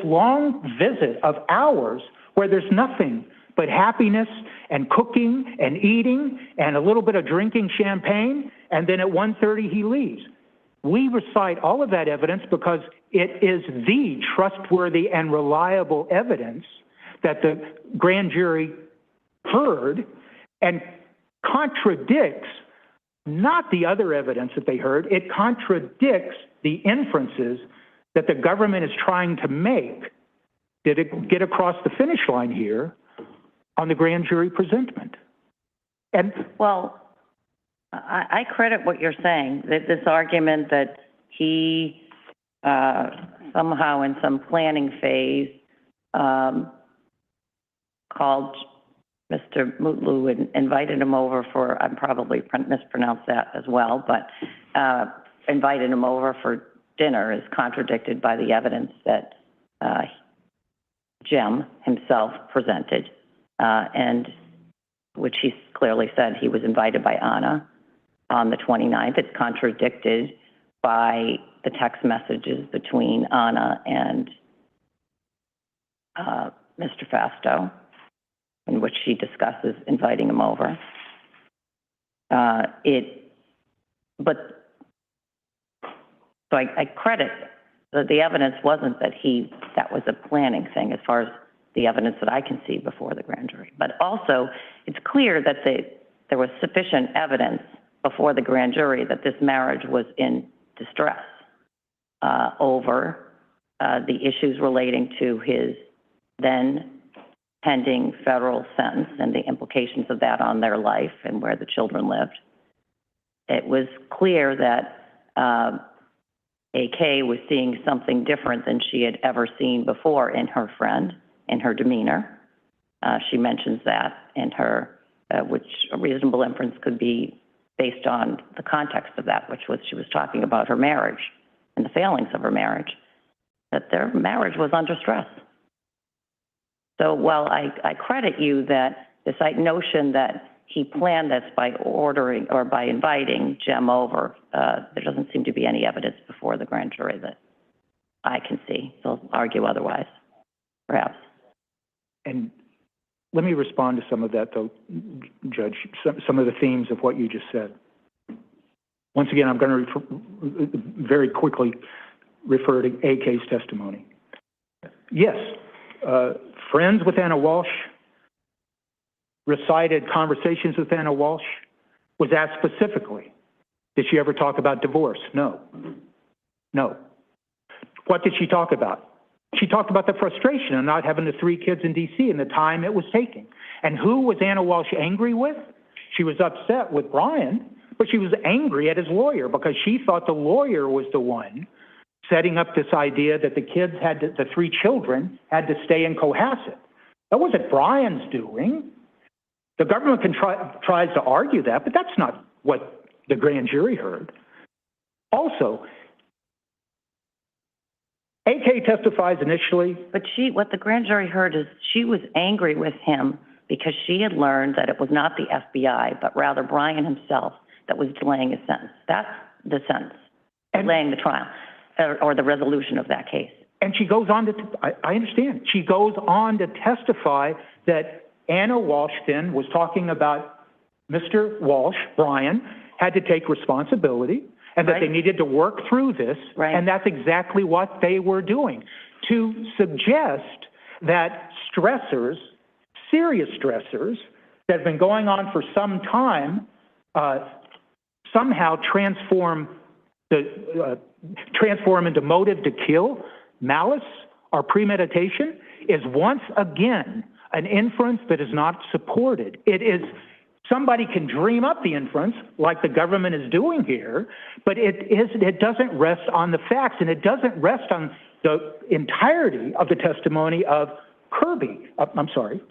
S6: long visit of hours where there's nothing but happiness and cooking and eating and a little bit of drinking champagne, and then at 1:30 he leaves. We recite all of that evidence because it is the trustworthy and reliable evidence that the grand jury heard and contradicts not the other evidence that they heard, it contradicts the inferences that the government is trying to make. Did it get across the finish line here on the grand jury presentment? And
S4: well, I credit what you're saying, that this argument that he somehow in some planning phase called Mr. Mutlu and invited him over for, I probably mispronounced that as well, but invited him over for dinner is contradicted by the evidence that Jim himself presented, and which he clearly said he was invited by Anna on the 29th. It's contradicted by the text messages between Anna and Mr. Fasto, in which she discusses inviting him over. So I credit that the evidence wasn't that that was a planning thing as far as the evidence that I can see before the grand jury. But also, it's clear that there was sufficient evidence before the grand jury that this marriage was in distress over the issues relating to his then pending federal sentence and the implications of that on their life and where the children lived. It was clear that AK was seeing something different than she had ever seen before in her friend, in her demeanor, She mentions that in her, which a reasonable inference could be based on the context of that, which was she was talking about her marriage and the failings of her marriage, that their marriage was under stress. So while I credit you that this notion that he planned this by ordering or by inviting Jem over, there doesn't seem to be any evidence before the grand jury that I can see. They'll argue otherwise, perhaps.
S6: And let me respond to some of that, though, Judge, some of the themes of what you just said. Once again, I'm going to very quickly refer to AK's testimony. Yes, friends with Anna Walsh, recited conversations with Anna Walsh, was asked specifically, did she ever talk about divorce? No. No. What did she talk about? She talked about the frustration of not having the 3 kids in D.C. and the time it was taking. And who was Anna Walsh angry with? She was upset with Brian, but she was angry at his lawyer because she thought the lawyer was the one setting up this idea that the kids had to, the 3 children had to stay in Cohasset. That wasn't Brian's doing. The government tries to argue that, but that's not what the grand jury heard. Also, AK testifies initially.
S4: But what the grand jury heard is she was angry with him because she had learned that it was not the FBI, but rather Brian himself that was delaying his sentence. That's the sentence, delaying the trial or the resolution of that case.
S6: And she goes on to, I understand, she goes on to testify that Anna Walsh then was talking about Mr. Walsh, Brian, had to take responsibility and that they needed to work through this, and that's exactly what they were doing. To suggest that stressors, serious stressors, that have been going on for some time, somehow transform into motive to kill, malice, or premeditation, is once again an inference that is not supported. It is, somebody can dream up the inference, like the government is doing here, but it doesn't rest on the facts, and it doesn't rest on the entirety of the testimony of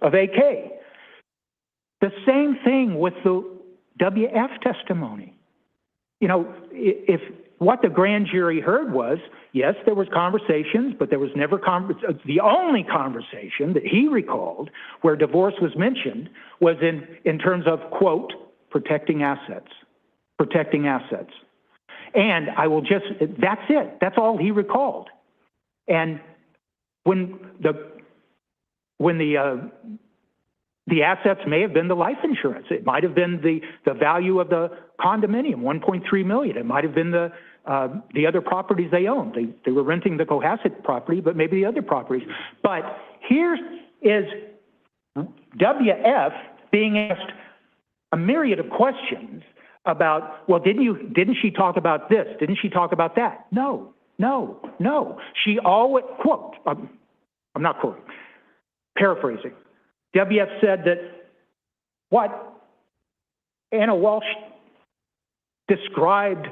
S6: of AK. The same thing with the WF testimony. You know, if what the grand jury heard was, yes, there was conversations, but there was never the only conversation that he recalled where divorce was mentioned was in terms of, quote, protecting assets. And I will just, that's it. That's all he recalled. And when the assets may have been the life insurance. It might have been the value of the condominium, $1.3 million. It might have been the other properties they owned. They were renting the Cohasset property, but maybe the other properties. But here is WF being asked a myriad of questions about, well, didn't she talk about this? Didn't she talk about that? No. She always, quote, I'm not quoting, paraphrasing. WF said that what Anna Walsh described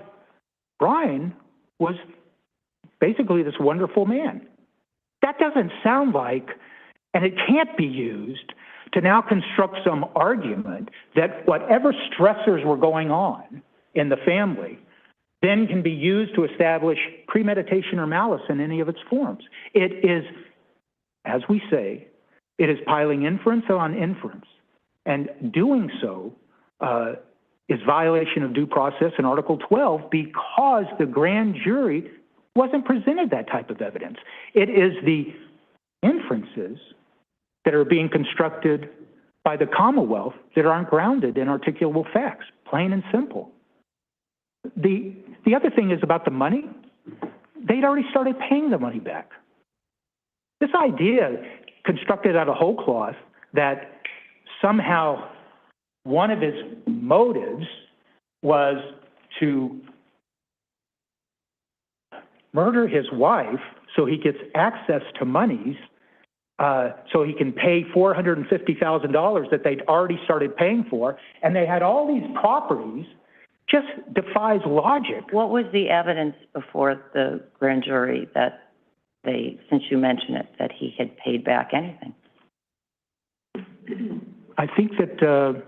S6: Brian was basically this wonderful man. That doesn't sound like, and it can't be used to now construct some argument that whatever stressors were going on in the family then can be used to establish premeditation or malice in any of its forms. It is, as we say, it is piling inference on inference, and doing so is violation of due process in Article 12 because the grand jury wasn't presented that type of evidence. It is the inferences that are being constructed by the Commonwealth that aren't grounded in articulable facts, plain and simple. The other thing is about the money. They'd already started paying the money back. This idea constructed out of whole cloth that somehow one of his motives was to murder his wife so he gets access to monies so he can pay $450,000 that they'd already started paying for, and they had all these properties, just defies logic.
S4: What was the evidence before the grand jury that since you mentioned it, that he had paid back anything?
S6: I think that,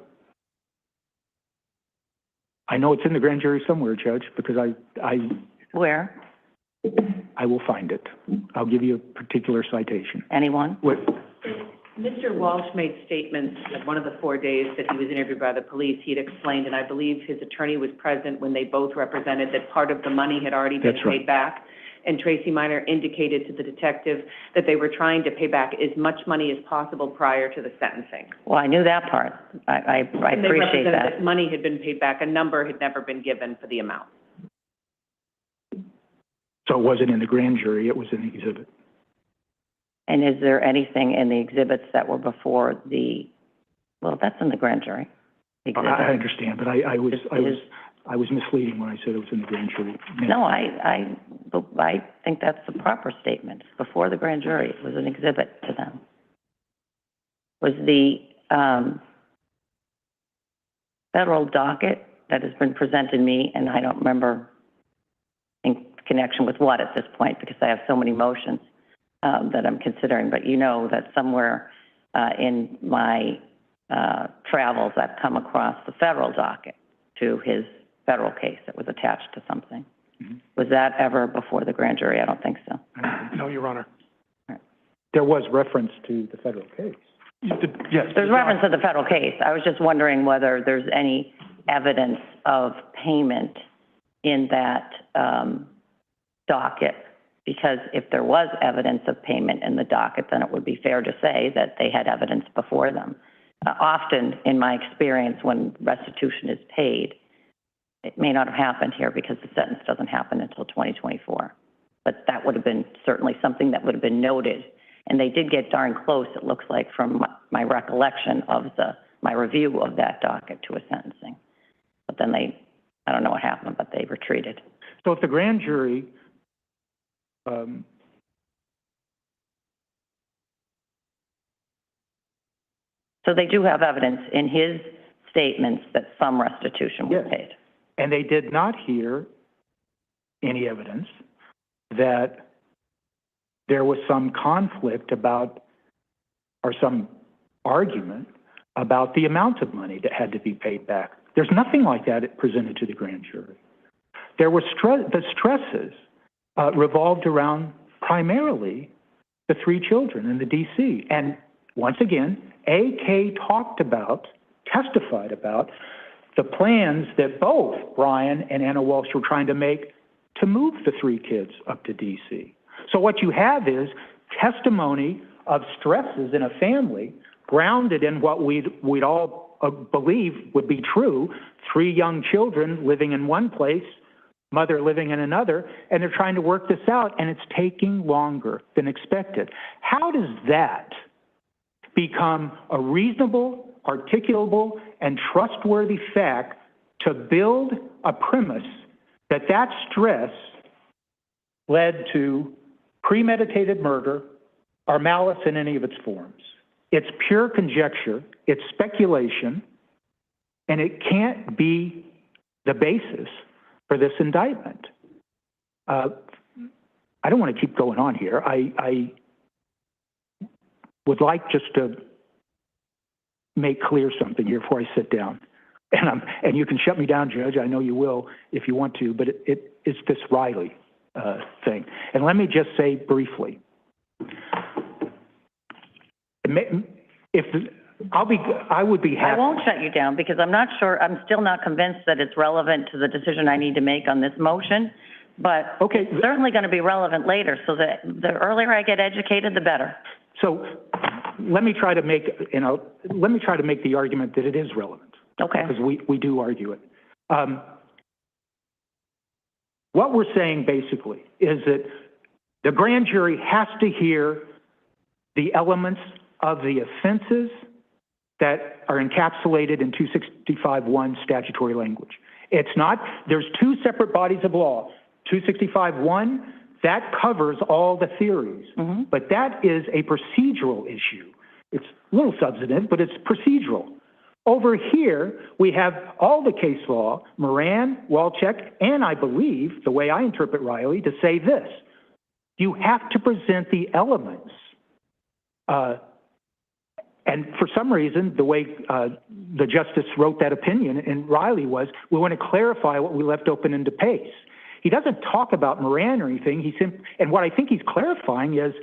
S6: I know it's in the grand jury somewhere, Judge, because
S4: Where?
S6: I will find it. I'll give you a particular citation.
S4: Anyone?
S6: What,
S5: Mr. Walsh made statements that one of the 4 days that he was interviewed by the police, he had explained, and I believe his attorney was present when they both represented that part of the money had already been
S6: That's right.
S5: paid back. And Tracy Minor indicated to the detective that they were trying to pay back as much money as possible prior to the sentencing.
S4: Well, I knew that part. I
S5: And they
S4: appreciate
S5: represented
S4: that.
S5: that money had been paid back, a number had never been given for the amount.
S6: so it wasn't in the grand jury, it was in the exhibit.
S4: And is there anything in the exhibits that were before the, well, that's in the grand jury. Exhibit.
S6: I understand, but I was misleading when I said it was in the grand jury.
S4: No, I think that's the proper statement. Before the grand jury, it was an exhibit to them. Was the, federal docket that has been presented to me, and I don't remember in connection with what at this point, because I have so many motions, that I'm considering, but you know that somewhere, in my, travels, I've come across the federal docket to his federal case that was attached to something.
S6: Mm-hmm.
S4: Was that ever before the grand jury? I don't think so.
S2: No, Your Honor.
S6: There was reference to the federal case.
S2: Yes.
S4: There's reference to the federal case. I was just wondering whether there's any evidence of payment in that, docket, because if there was evidence of payment in the docket, then it would be fair to say that they had evidence before them. Often, in my experience, when restitution is paid, it may not have happened here because the sentence doesn't happen until 2024. But that would have been certainly something that would have been noted. And they did get darn close, it looks like, from my recollection of my review of that docket to a sentencing. But then I don't know what happened, but they retreated.
S6: So if the grand jury,
S4: So they do have evidence in his statements that some restitution was
S6: Yes.
S4: paid.
S6: and they did not hear any evidence that there was some conflict about, or some argument about the amount of money that had to be paid back. There's nothing like that presented to the grand jury. There were the stresses revolved around primarily the 3 children in the DC. And once again, AK testified about the plans that both Brian and Anna Walsh were trying to make to move the 3 kids up to DC. So what you have is testimony of stresses in a family grounded in what we'd all believe would be true: 3 young children living in one place, mother living in another, and they're trying to work this out, and it's taking longer than expected. How does that become a reasonable, articulable, and trustworthy fact to build a premise that that stress led to premeditated murder or malice in any of its forms? It's pure conjecture, it's speculation, and it can't be the basis for this indictment. I don't want to keep going on here. I would like just to make clear something here before I sit down. And you can shut me down, Judge, I know you will if you want to, but it's this Riley thing. And let me just say briefly, I would be happy.
S4: I won't shut you down because I'm still not convinced that it's relevant to the decision I need to make on this motion, but
S6: Okay.
S4: it's certainly going to be relevant later, so that the earlier I get educated, the better.
S6: So let me try to make the argument that it is relevant.
S4: Okay.
S6: Because we do argue it. What we're saying basically is that the grand jury has to hear the elements of the offenses that are encapsulated in 265-1 statutory language. It's not, there's 2 separate bodies of law. 265-1, that covers all the theories, but that is a procedural issue. It's a little substantive, but it's procedural. Over here, we have all the case law, Moran, Walshe, and I believe, the way I interpret Riley, to say this: you have to present the elements And for some reason, the way the justice wrote that opinion in Riley was, we want to clarify what we left open in DePace. He doesn't talk about Moran or anything. And what I think he's clarifying is,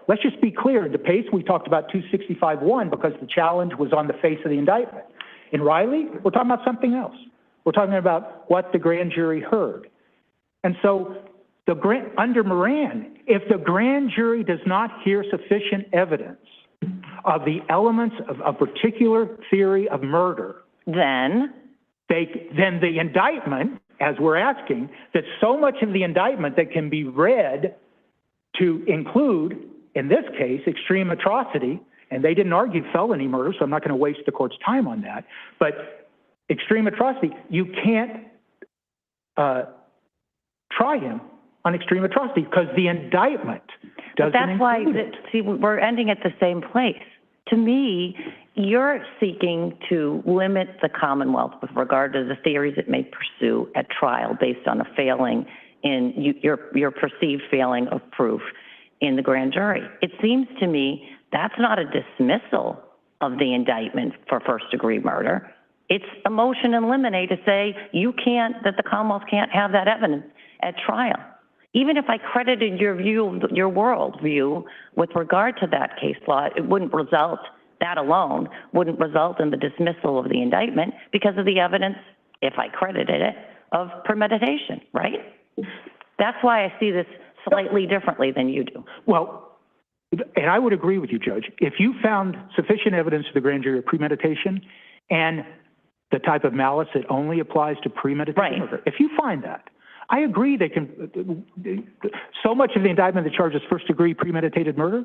S6: let's just be clear. In DePace, we talked about 265-1 because the challenge was on the face of the indictment. In Riley, we're talking about something else. We're talking about what the grand jury heard. And so under Moran, if the grand jury does not hear sufficient evidence of the elements of a particular theory of murder, then the indictment, as we're asking, that so much of the indictment that can be read to include, in this case, extreme atrocity, and they didn't argue felony murder, so I'm not going to waste the court's time on that, but extreme atrocity, you can't try him on extreme atrocity because the indictment doesn't include it. But that's why, see, we're ending at the same place. To me, you're seeking to limit the Commonwealth with regard to the theories it may pursue at trial based on a failing in your perceived failing of proof in the grand jury. It seems to me that's not a dismissal of the indictment for first-degree murder. It's a motion in limine to say that the Commonwealth can't have that evidence at trial. Even if I credited your worldview with regard to that case law, that alone wouldn't result in the dismissal of the indictment because of the evidence, if I credited it, of premeditation, right? That's why I see this slightly differently than you do. Well, and I would agree with you, Judge. If you found sufficient evidence to the grand jury of premeditation and the type of malice that only applies to premeditated murder, if you find that, I agree they can, so much of the indictment that charges first-degree premeditated murder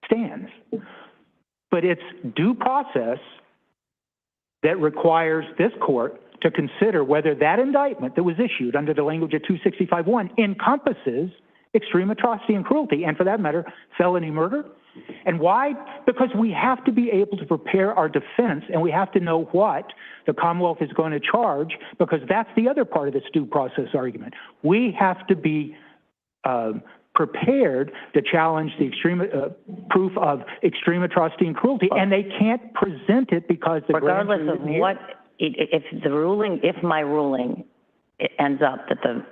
S6: stands. But it's due process that requires this court to consider whether that indictment that was issued under the language of 265-1 encompasses extreme atrocity and cruelty, and for that matter, felony murder. And why? Because we have to be able to prepare our defense, and we have to know what the Commonwealth is going to charge, because that's the other part of this due process argument. We have to be prepared to challenge the extreme proof of extreme atrocity and cruelty, and they can't present it because the regardless of what, if my ruling it ends up that the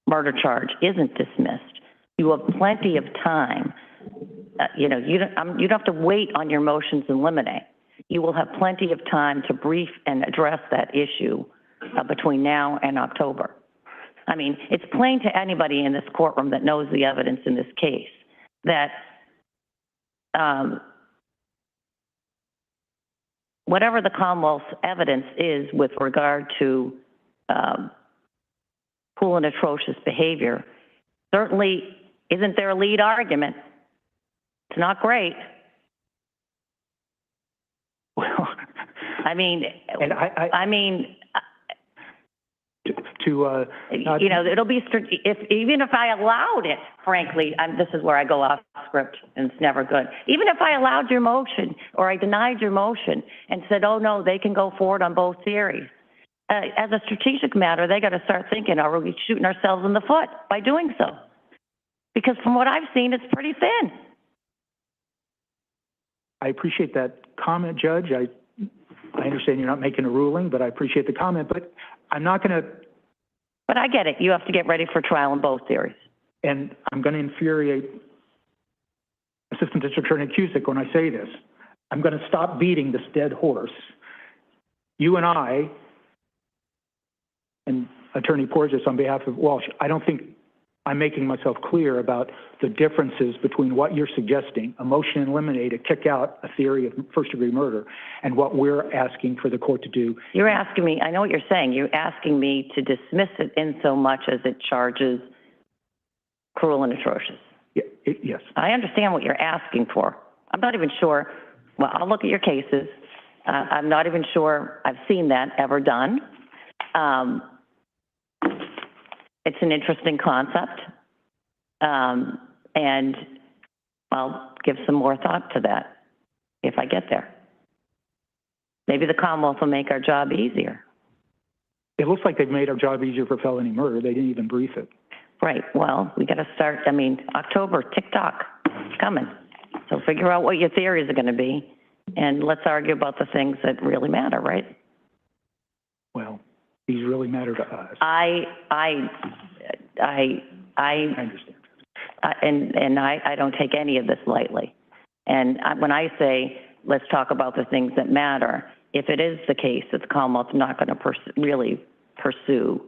S6: murder charge isn't dismissed, you have plenty of time. You don't have to wait on your motions in limine. You will have plenty of time to brief and address that issue between now and October. I mean, it's plain to anybody in this courtroom that knows the evidence in this case that whatever the Commonwealth's evidence is with regard to cruel and atrocious behavior, certainly isn't their lead argument. It's not great. Well, I mean,
S4: it'll be, even if I allowed it, frankly, this is where I go off script and it's never good. Even if I allowed your motion or I denied your motion and said, oh no, they can go forward on both theories. As a strategic matter, they got to start thinking, are we shooting ourselves in the foot by doing so? Because from what I've seen, it's pretty thin.
S6: I appreciate that comment, Judge. I understand you're not making a ruling, but I appreciate the comment, but I'm not going to.
S4: But I get it. You have to get ready for trial in both theories.
S6: And I'm going to infuriate Assistant District Attorney Cusick when I say this. I'm going to stop beating this dead horse. You and I, and Attorney Porges on behalf of Walshe, I don't think I'm making myself clear about the differences between what you're suggesting, a motion in limine to kick out a theory of first-degree murder, and what we're asking for the court to do.
S4: You're asking me, I know what you're saying, you're asking me to dismiss it in so much as it charges cruel and atrocious.
S6: Yes.
S4: I understand what you're asking for. I'm not even sure, well, I'll look at your cases. I'm not even sure I've seen that ever done. It's an interesting concept, and I'll give some more thought to that if I get there. Maybe the Commonwealth will make our job easier.
S6: It looks like they've made our job easier for felony murder. They didn't even brief it.
S4: Right. Well, we got to start, October, tick-tock, it's coming. So figure out what your theories are going to be, and let's argue about the things that really matter, right?
S6: Well, these really matter to us.
S4: I
S6: understand.
S4: and I don't take any of this lightly. And when I say, let's talk about the things that matter, if it is the case that the Commonwealth's not going to really pursue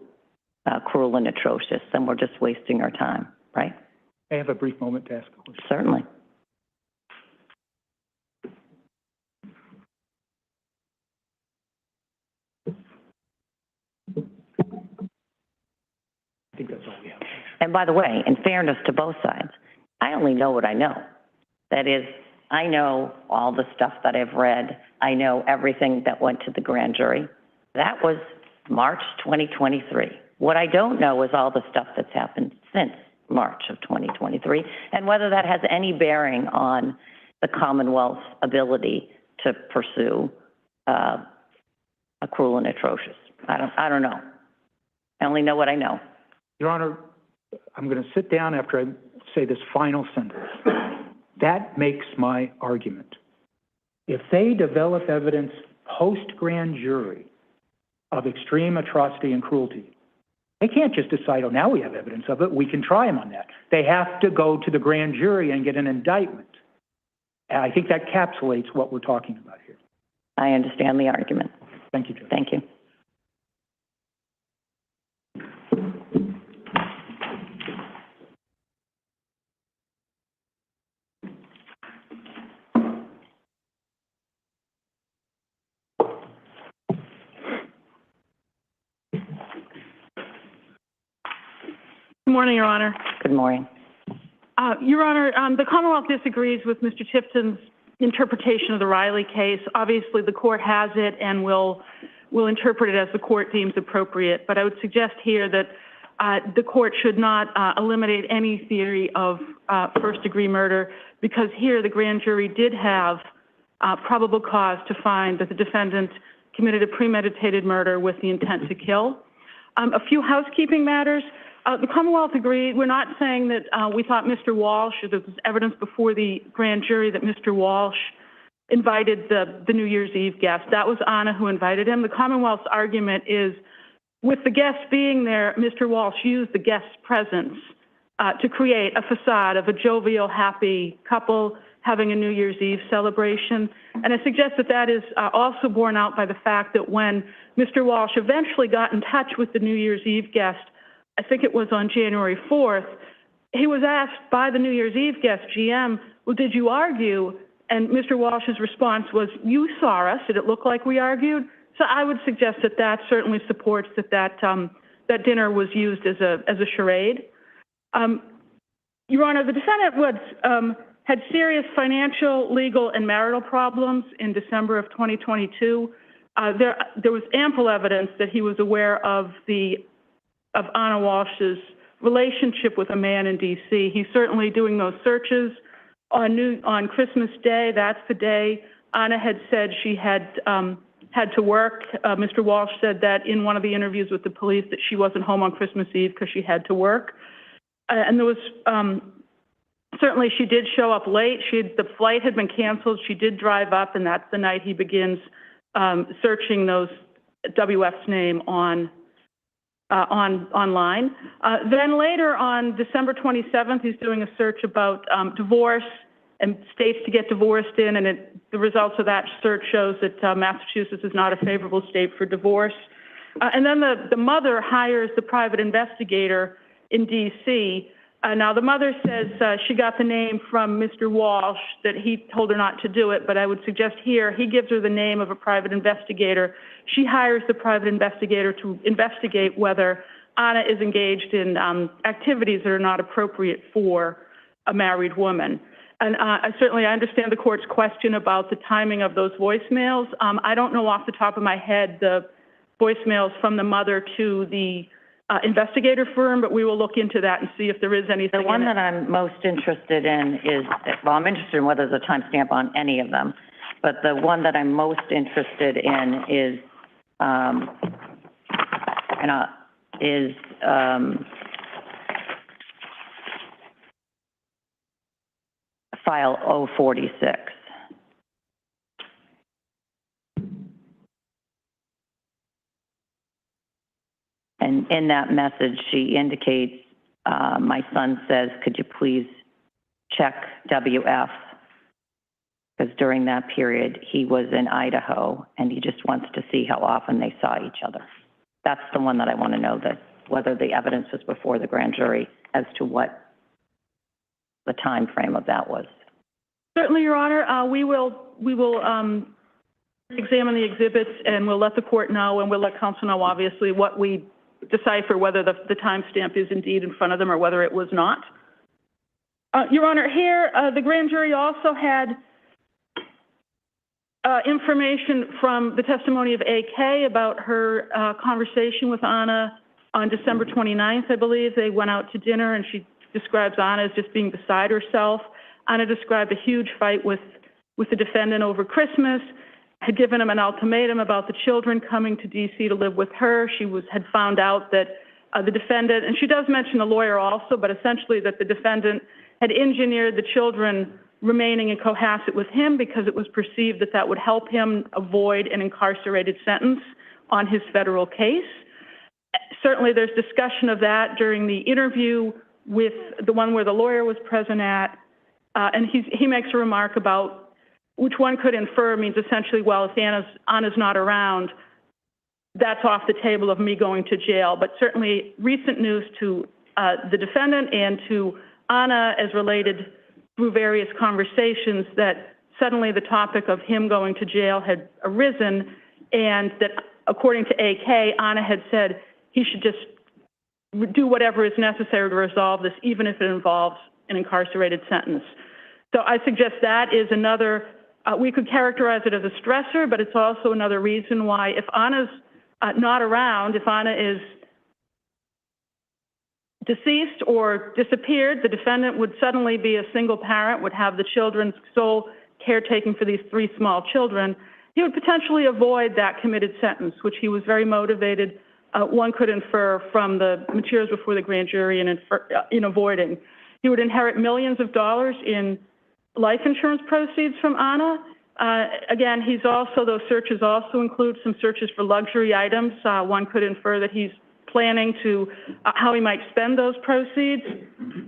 S4: cruel and atrocious, then we're just wasting our time, right?
S6: I have a brief moment to ask a question.
S4: Certainly.
S6: I think that's all we have.
S4: And by the way, in fairness to both sides, I only know what I know. That is, I know all the stuff that I've read. I know everything that went to the grand jury. That was March 2023. What I don't know is all the stuff that's happened since March of 2023, and whether that has any bearing on the Commonwealth's ability to pursue a cruel and atrocious. I don't know. I only know what I know.
S6: Your Honor, I'm going to sit down after I say this final sentence. That makes my argument. If they develop evidence post-grand jury of extreme atrocity and cruelty, they can't just decide, oh, now we have evidence of it, we can try them on that. They have to go to the grand jury and get an indictment. And I think that encapsulates what we're talking about here.
S4: I understand the argument.
S6: Thank you, Judge.
S4: Thank you.
S7: Good morning, Your Honor.
S4: Good morning.
S7: Your Honor, the Commonwealth disagrees with Mr. Tipton's interpretation of the Riley case. Obviously, the court has it and will interpret it as the court deems appropriate. But I would suggest here that the court should not eliminate any theory of first-degree murder, because here the grand jury did have probable cause to find that the defendant committed a premeditated murder with the intent to kill. A few housekeeping matters. The Commonwealth agreed. We're not saying that we thought Mr. Walsh, or there was evidence before the grand jury that Mr. Walsh invited the New Year's Eve guest. That was Anna who invited him. The Commonwealth's argument is, with the guests being there, Mr. Walsh used the guest's presence to create a facade of a jovial, happy couple having a New Year's Eve celebration. And I suggest that that is also borne out by the fact that when Mr. Walsh eventually got in touch with the New Year's Eve guest, I think it was on January 4th, he was asked by the New Year's Eve guest, GM, well, did you argue? And Mr. Walsh's response was, you saw us. Did it look like we argued? So I would suggest that that certainly supports that dinner was used as a charade. Your Honor, the defendant had serious financial, legal, and marital problems in December of 2022. There was ample evidence that he was aware of Anna Walsh's relationship with a man in D.C. He's certainly doing those searches on Christmas Day. That's the day Anna had said she had to work. Mr. Walsh said that in one of the interviews with the police, that she wasn't home on Christmas Eve because she had to work. And there was certainly, she did show up late. The flight had been canceled. She did drive up, and that's the night he begins searching WF's name online. Then later on December 27th, he's doing a search about divorce and states to get divorced in, and the results of that search shows that Massachusetts is not a favorable state for divorce. And then the mother hires the private investigator in D.C. Now, the mother says she got the name from Mr. Walsh, that he told her not to do it, but I would suggest here he gives her the name of a private investigator. She hires the private investigator to investigate whether Anna is engaged in activities that are not appropriate for a married woman. And I understand the court's question about the timing of those voicemails. I don't know off the top of my head the voicemails from the mother to the investigator firm, but we will look into that and see if there is anything.
S4: The one that I'm most interested in is, well, I'm interested in whether there's a timestamp on any of them, but the one that I'm most interested in is, file 046. And in that message, she indicates, my son says, could you please check WF? Because during that period, he was in Idaho, and he just wants to see how often they saw each other. That's the one that I want to know, that whether the evidence was before the grand jury as to what the time frame of that was.
S7: Certainly, Your Honor. We will examine the exhibits, and we'll let the court know, and we'll let counsel know, obviously, what we decipher, whether the timestamp is indeed in front of them or whether it was not. Your Honor, here, the grand jury also had information from the testimony of AK about her conversation with Anna on December 29th, I believe. They went out to dinner, and she describes Anna as just being beside herself. Anna described a huge fight with the defendant over Christmas, had given him an ultimatum about the children coming to D.C. to live with her. She had found out that the defendant, and she does mention a lawyer also, but essentially that the defendant had engineered the children remaining in Cohasset with him because it was perceived that that would help him avoid an incarcerated sentence on his federal case. Certainly there's discussion of that during the interview with the one where the lawyer was present at, and he makes a remark about which one could infer means essentially, well, if Anna's not around, that's off the table of me going to jail. But certainly recent news to the defendant and to Anna as related through various conversations that suddenly the topic of him going to jail had arisen, and that according to AK, Anna had said he should just do whatever is necessary to resolve this, even if it involves an incarcerated sentence. So I suggest that is another, we could characterize it as a stressor, but it's also another reason why if Anna's not around, if Anna is deceased or disappeared, the defendant would suddenly be a single parent, would have the children's sole caretaking for these 3 small children. He would potentially avoid that committed sentence, which he was very motivated, one could infer from the materials before the grand jury in avoiding. He would inherit millions of dollars in life insurance proceeds from Anna. Again, he's also, those searches also include some searches for luxury items. One could infer that he's planning to, how he might spend those proceeds.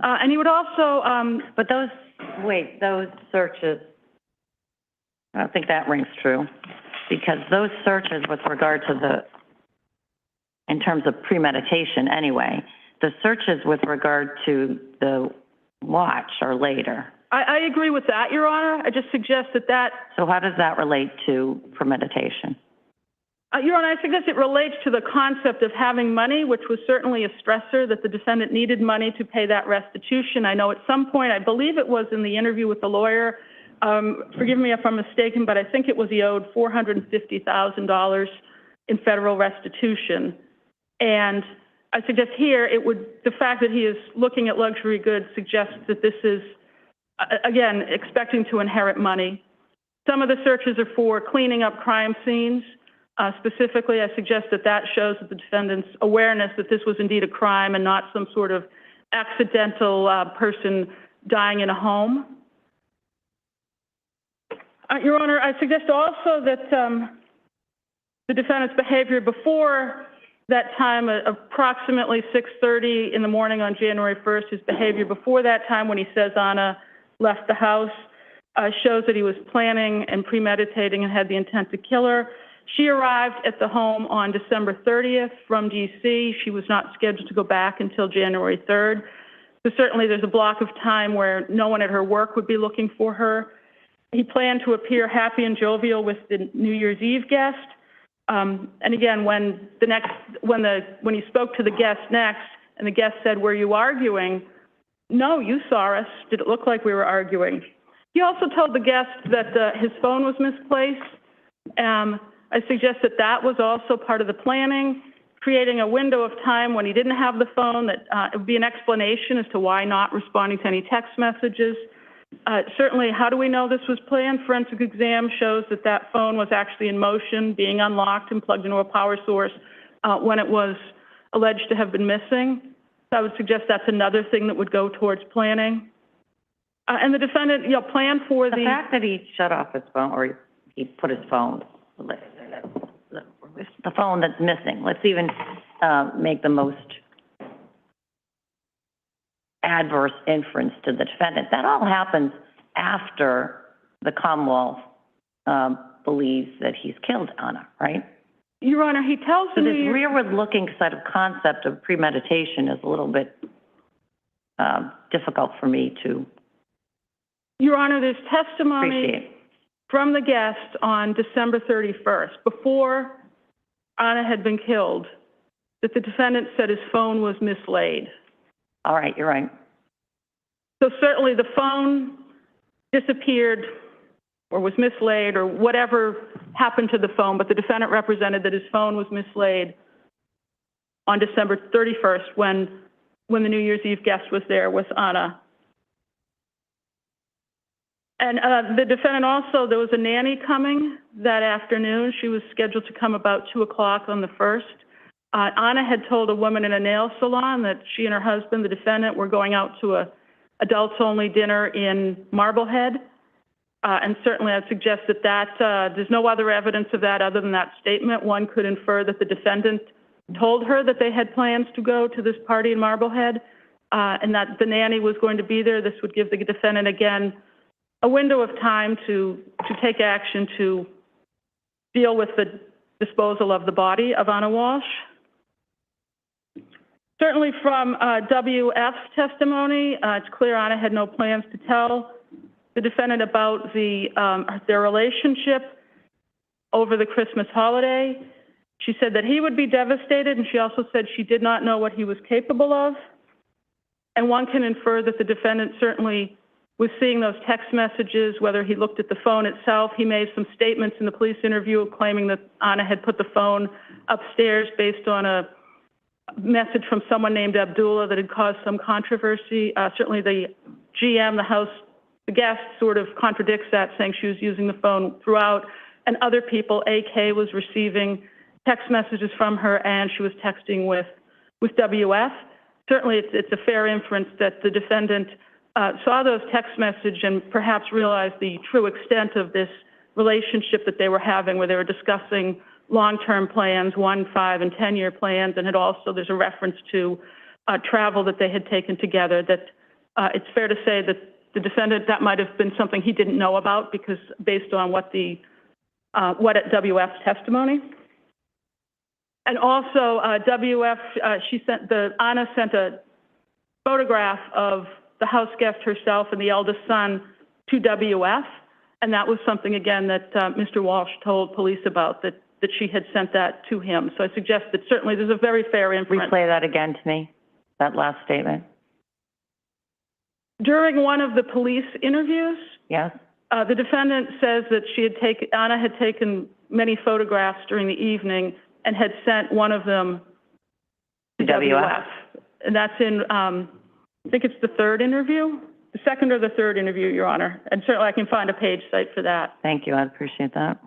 S7: And he would also,
S4: But those searches, I don't think that rings true, because those searches with regard to in terms of premeditation anyway, the searches with regard to the watch are later.
S7: I agree with that, Your Honor. I just suggest that
S4: So how does that relate to premeditation?
S7: Your Honor, I suggest it relates to the concept of having money, which was certainly a stressor, that the defendant needed money to pay that restitution. I know at some point, I believe it was in the interview with the lawyer, forgive me if I'm mistaken, but I think it was he owed $450,000 in federal restitution. And I suggest here, the fact that he is looking at luxury goods suggests that this is, again, expecting to inherit money. Some of the searches are for cleaning up crime scenes. Specifically, I suggest that shows that the defendant's awareness that this was indeed a crime and not some sort of accidental person dying in a home. Your Honor, I suggest also that the defendant's behavior before that time, approximately 6:30 in the morning on January 1st, his behavior before that time when he says Anna left the house shows that he was planning and premeditating and had the intent to kill her. She arrived at the home on December 30th from D.C. She was not scheduled to go back until January 3rd. So certainly there's a block of time where no one at her work would be looking for her. He planned to appear happy and jovial with the New Year's Eve guest. And again, when he spoke to the guest next, and the guest said, "Were you arguing?" "No, you saw us. Did it look like we were arguing?" He also told the guest that his phone was misplaced. I suggest that was also part of the planning, creating a window of time when he didn't have the phone, that it would be an explanation as to why not responding to any text messages. Certainly, how do we know this was planned? Forensic exam shows that phone was actually in motion, being unlocked and plugged into a power source when it was alleged to have been missing. So I would suggest that's another thing that would go towards planning. And the defendant, planned for
S4: The fact that he shut off his phone, or he put his phone, the phone that's missing, let's even, make the most adverse inference to the defendant. That all happens after the Commonwealth, believes that he's killed Anna, right?
S7: Your Honor, he tells
S4: So
S7: the
S4: this
S7: New York...
S4: rearward-looking sort of concept of premeditation is a little bit, difficult for me to
S7: Your Honor, there's testimony
S4: appreciate.
S7: from the guest on December 31st, before Anna had been killed, that the defendant said his phone was mislaid.
S4: All right, you're right.
S7: So certainly the phone disappeared or was mislaid or whatever happened to the phone, but the defendant represented that his phone was mislaid on December 31st when the New Year's Eve guest was there with Anna. And the defendant also, there was a nanny coming that afternoon. She was scheduled to come about 2 o'clock on the 1st. Anna had told a woman in a nail salon that she and her husband, the defendant, were going out to a adults-only dinner in Marblehead. And certainly I'd suggest that there's no other evidence of that other than that statement. One could infer that the defendant told her that they had plans to go to this party in Marblehead, and that the nanny was going to be there. This would give the defendant, again, a window of time to take action to deal with the disposal of the body of Anna Walshe. Certainly from WF's testimony, it's clear Anna had no plans to tell the defendant about their relationship over the Christmas holiday. She said that he would be devastated, and she also said she did not know what he was capable of. And one can infer that the defendant certainly was seeing those text messages, whether he looked at the phone itself. He made some statements in the police interview claiming that Anna had put the phone upstairs based on a message from someone named Abdullah that had caused some controversy. Certainly the GM, the guest, sort of contradicts that, saying she was using the phone throughout. And other people, AK was receiving text messages from her, and she was texting with WF. Certainly it's a fair inference that the defendant saw those text messages and perhaps realized the true extent of this relationship that they were having, where they were discussing long-term plans, 1, 5, and 10-year plans, and there's a reference to travel that they had taken together. That it's fair to say that the defendant, that might have been something he didn't know about, because based on what at WF's testimony. And also WF, Anna sent a photograph of the house guest herself and the eldest son to WF, and that was something, again, that Mr. Walshe told police about, that she had sent that to him. So I suggest that certainly there's a very fair inference.
S4: Replay that again to me, that last statement.
S7: During one of the police interviews,
S4: Yes?
S7: the defendant says that Anna had taken many photographs during the evening and had sent one of them to WF. And that's in, I think it's the third interview, the second or the third interview, Your Honor. And certainly I can find a page site for that.
S4: Thank you, I appreciate that.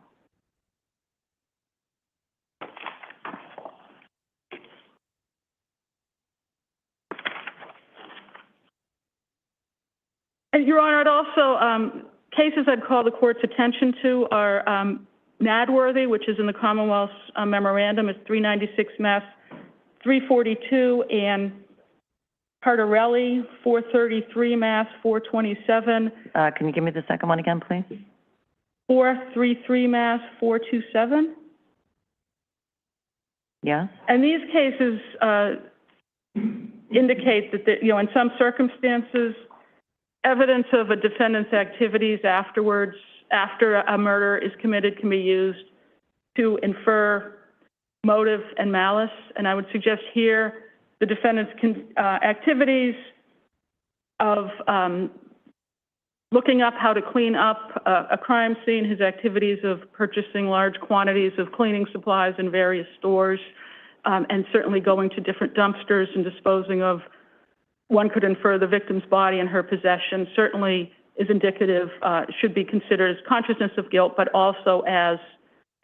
S7: And Your Honor, I'd also, cases I'd call the court's attention to are Nadworthy, which is in the Commonwealth's memorandum. It's 396 Mass 342, and Cardarelli, 433 Mass 427.
S4: Can you give me the second one again, please?
S7: 433 Mass 427.
S4: Yes?
S7: And these cases indicate that, in some circumstances, evidence of a defendant's activities afterwards, after a murder is committed, can be used to infer motive and malice. And I would suggest here the defendant's activities of looking up how to clean up a crime scene, his activities of purchasing large quantities of cleaning supplies in various stores, and certainly going to different dumpsters and disposing of, one could infer, the victim's body in her possession, certainly is indicative, should be considered as consciousness of guilt, but also as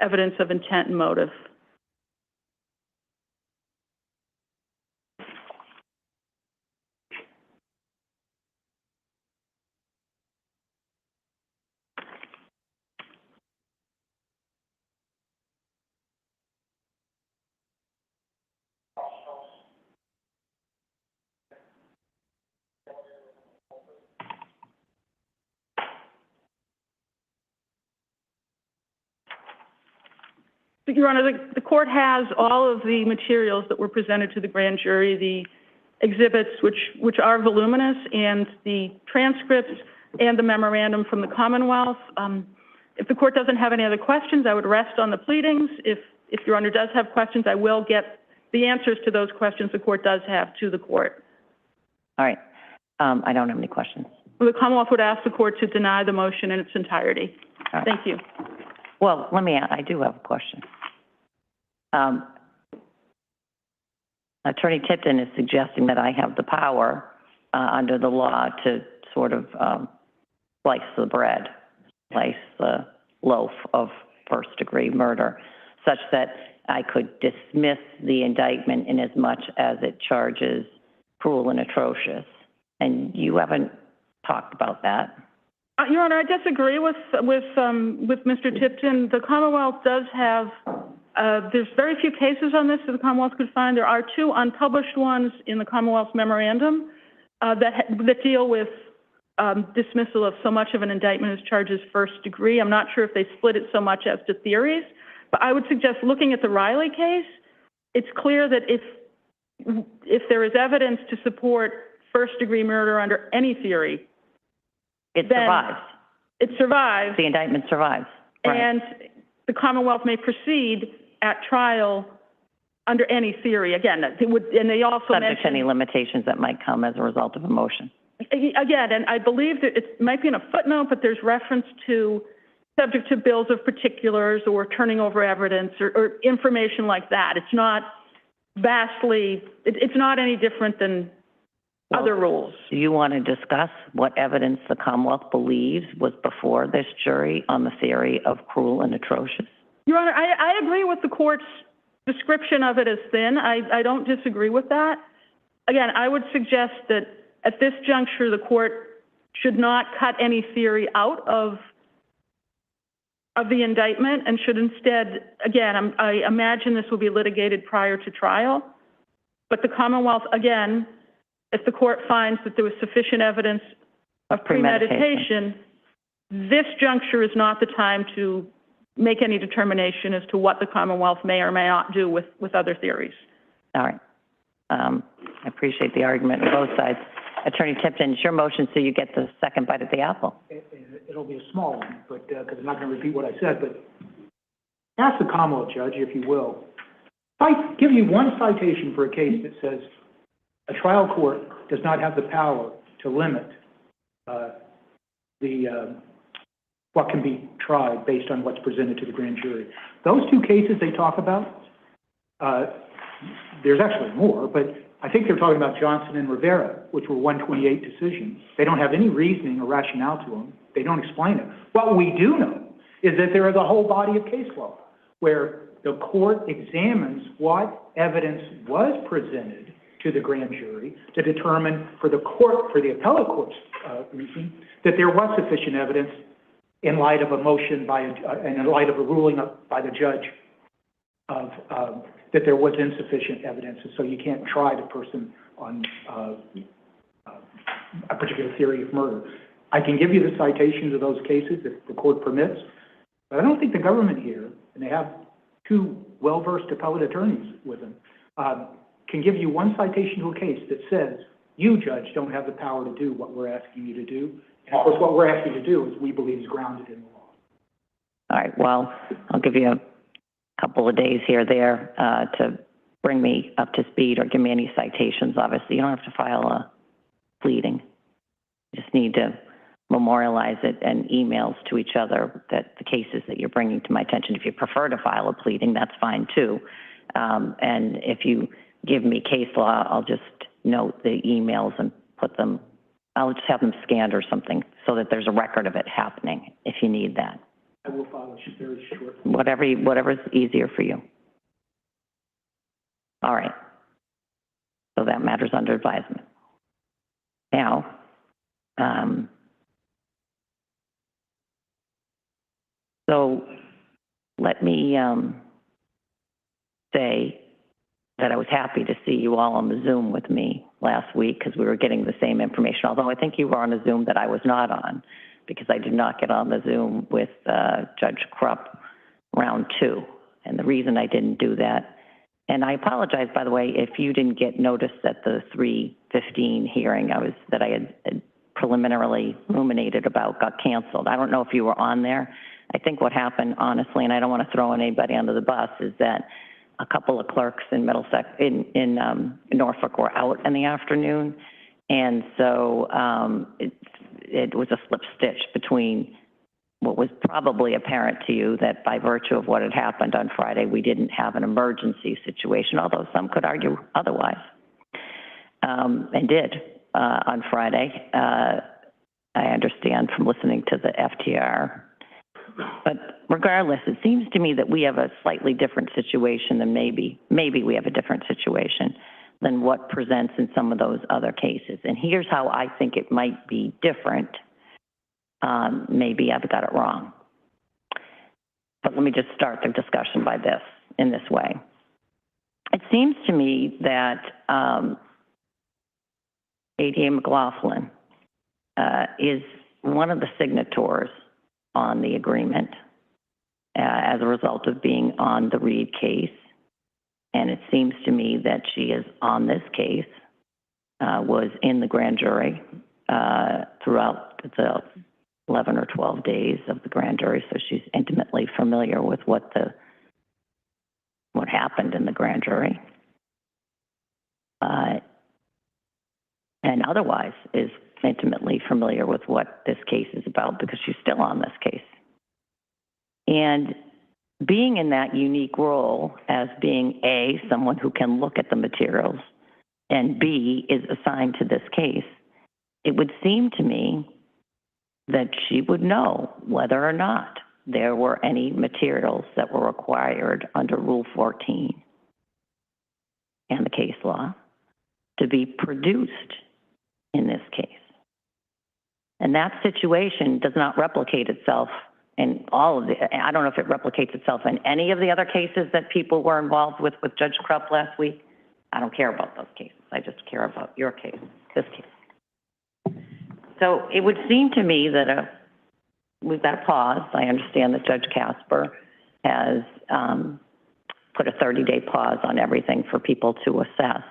S7: evidence of intent and motive. Your Honor, the court has all of the materials that were presented to the grand jury, the exhibits, which are voluminous, and the transcripts and the memorandum from the Commonwealth. If the court doesn't have any other questions, I would rest on the pleadings. If Your Honor does have questions, I will get the answers to those questions the court does have to the court.
S4: All right. I don't have any questions.
S7: The Commonwealth would ask the court to deny the motion in its entirety.
S4: All right.
S7: Thank you.
S4: Well, I do have a question. Attorney Tipton is suggesting that I have the power under the law to sort of slice the bread, slice the loaf of first-degree murder, such that I could dismiss the indictment in as much as it charges cruel and atrocious. And you haven't talked about that.
S7: Your Honor, I disagree with Mr. Tipton. The Commonwealth does have, there's very few cases on this that the Commonwealth could find. There are two unpublished ones in the Commonwealth's memorandum that deal with dismissal of so much of an indictment as charges first degree. I'm not sure if they split it so much as to theories, but I would suggest looking at the Riley case, it's clear that if there is evidence to support first-degree murder under any theory,
S4: it survives.
S7: It survives.
S4: The indictment survives. Right.
S7: And the Commonwealth may proceed at trial under any theory. Again, it would, and they also
S4: subject to any limitations that might come as a result of a motion.
S7: Again, and I believe that it might be in a footnote, but there's reference to subject to bills of particulars or turning over evidence or information like that. It's not vastly, it's not any different than other rules.
S4: Do you want to discuss what evidence the Commonwealth believes was before this jury on the theory of cruel and atrocious?
S7: Your Honor, I agree with the court's description of it as thin. I don't disagree with that. Again, I would suggest that at this juncture, the court should not cut any theory out of the indictment and should instead, again, I imagine this will be litigated prior to trial, but the Commonwealth, again, if the court finds that there was sufficient evidence of premeditation, this juncture is not the time to make any determination as to what the Commonwealth may or may not do with other theories.
S4: All right. I appreciate the argument on both sides. Attorney Tipton, it's your motion, so you get the second bite at the apple.
S6: It'll be a small one, but, because I'm not going to repeat what I said, but ask the Commonwealth judge, if you will. I give you one citation for a case that says a trial court does not have the power to limit what can be tried based on what's presented to the grand jury. Those two cases they talk about, there's actually more, but I think they're talking about Johnson and Rivera, which were 128 decisions. They don't have any reasoning or rationale to them. They don't explain it. What we do know is that there is a whole body of case law where the court examines what evidence was presented to the grand jury to determine for the court, for the appellate court's reason, that there was sufficient evidence in light of a motion and in light of a ruling by the judge of that there was insufficient evidence, and so you can't try the person on a particular theory of murder. I can give you the citations of those cases if the court permits, but I don't think the government here, and they have two well-versed appellate attorneys with them, can give you one citation to a case that says, you, judge, don't have the power to do what we're asking you to do. And of course, what we're asking you to do is we believe is grounded in the law.
S4: All right, well, I'll give you a couple of days here or there to bring me up to speed or give me any citations. Obviously, you don't have to file a pleading. You just need to memorialize it and emails to each other that the cases that you're bringing to my attention. If you prefer to file a pleading, that's fine too. And if you give me case law, I'll just note the emails and put them, I'll just have them scanned or something so that there's a record of it happening if you need that.
S6: I will file it very short.
S4: Whatever's easier for you. All right. So that matter's under advisement. Now, so let me say that I was happy to see you all on the Zoom with me last week because we were getting the same information, although I think you were on a Zoom that I was not on because I did not get on the Zoom with Judge Krupp round 2. And the reason I didn't do that, and I apologize, by the way, if you didn't get notice that the 3:15 hearing that I had preliminarily ruminated about got canceled. I don't know if you were on there. I think what happened, honestly, and I don't want to throw anybody under the bus, is that a couple of clerks in in Norfolk were out in the afternoon, and so it was a slip stitch between what was probably apparent to you that by virtue of what had happened on Friday, we didn't have an emergency situation, although some could argue otherwise, and did on Friday. I understand from listening to the FTR. But regardless, it seems to me that we have a slightly different situation than maybe we have a different situation than what presents in some of those other cases. And here's how I think it might be different. Maybe I've got it wrong. But let me just start the discussion in this way. It seems to me that ADA McLaughlin is one of the signatories on the agreement as a result of being on the Reed case. And it seems to me that she is on this case, was in the grand jury throughout the 11 or 12 days of the grand jury, so she's intimately familiar with what happened in the grand jury. And otherwise is intimately familiar with what this case is about because she's still on this case. And being in that unique role as being A, someone who can look at the materials, and B, is assigned to this case, it would seem to me that she would know whether or not there were any materials that were required under Rule 14 and the case law to be produced in this case. And that situation does not replicate itself in all of I don't know if it replicates itself in any of the other cases that people were involved with Judge Krupp last week. I don't care about those cases. I just care about your case, this case. So it would seem to me that we've got a pause. I understand that Judge Casper has put a 30-day pause on everything for people to assess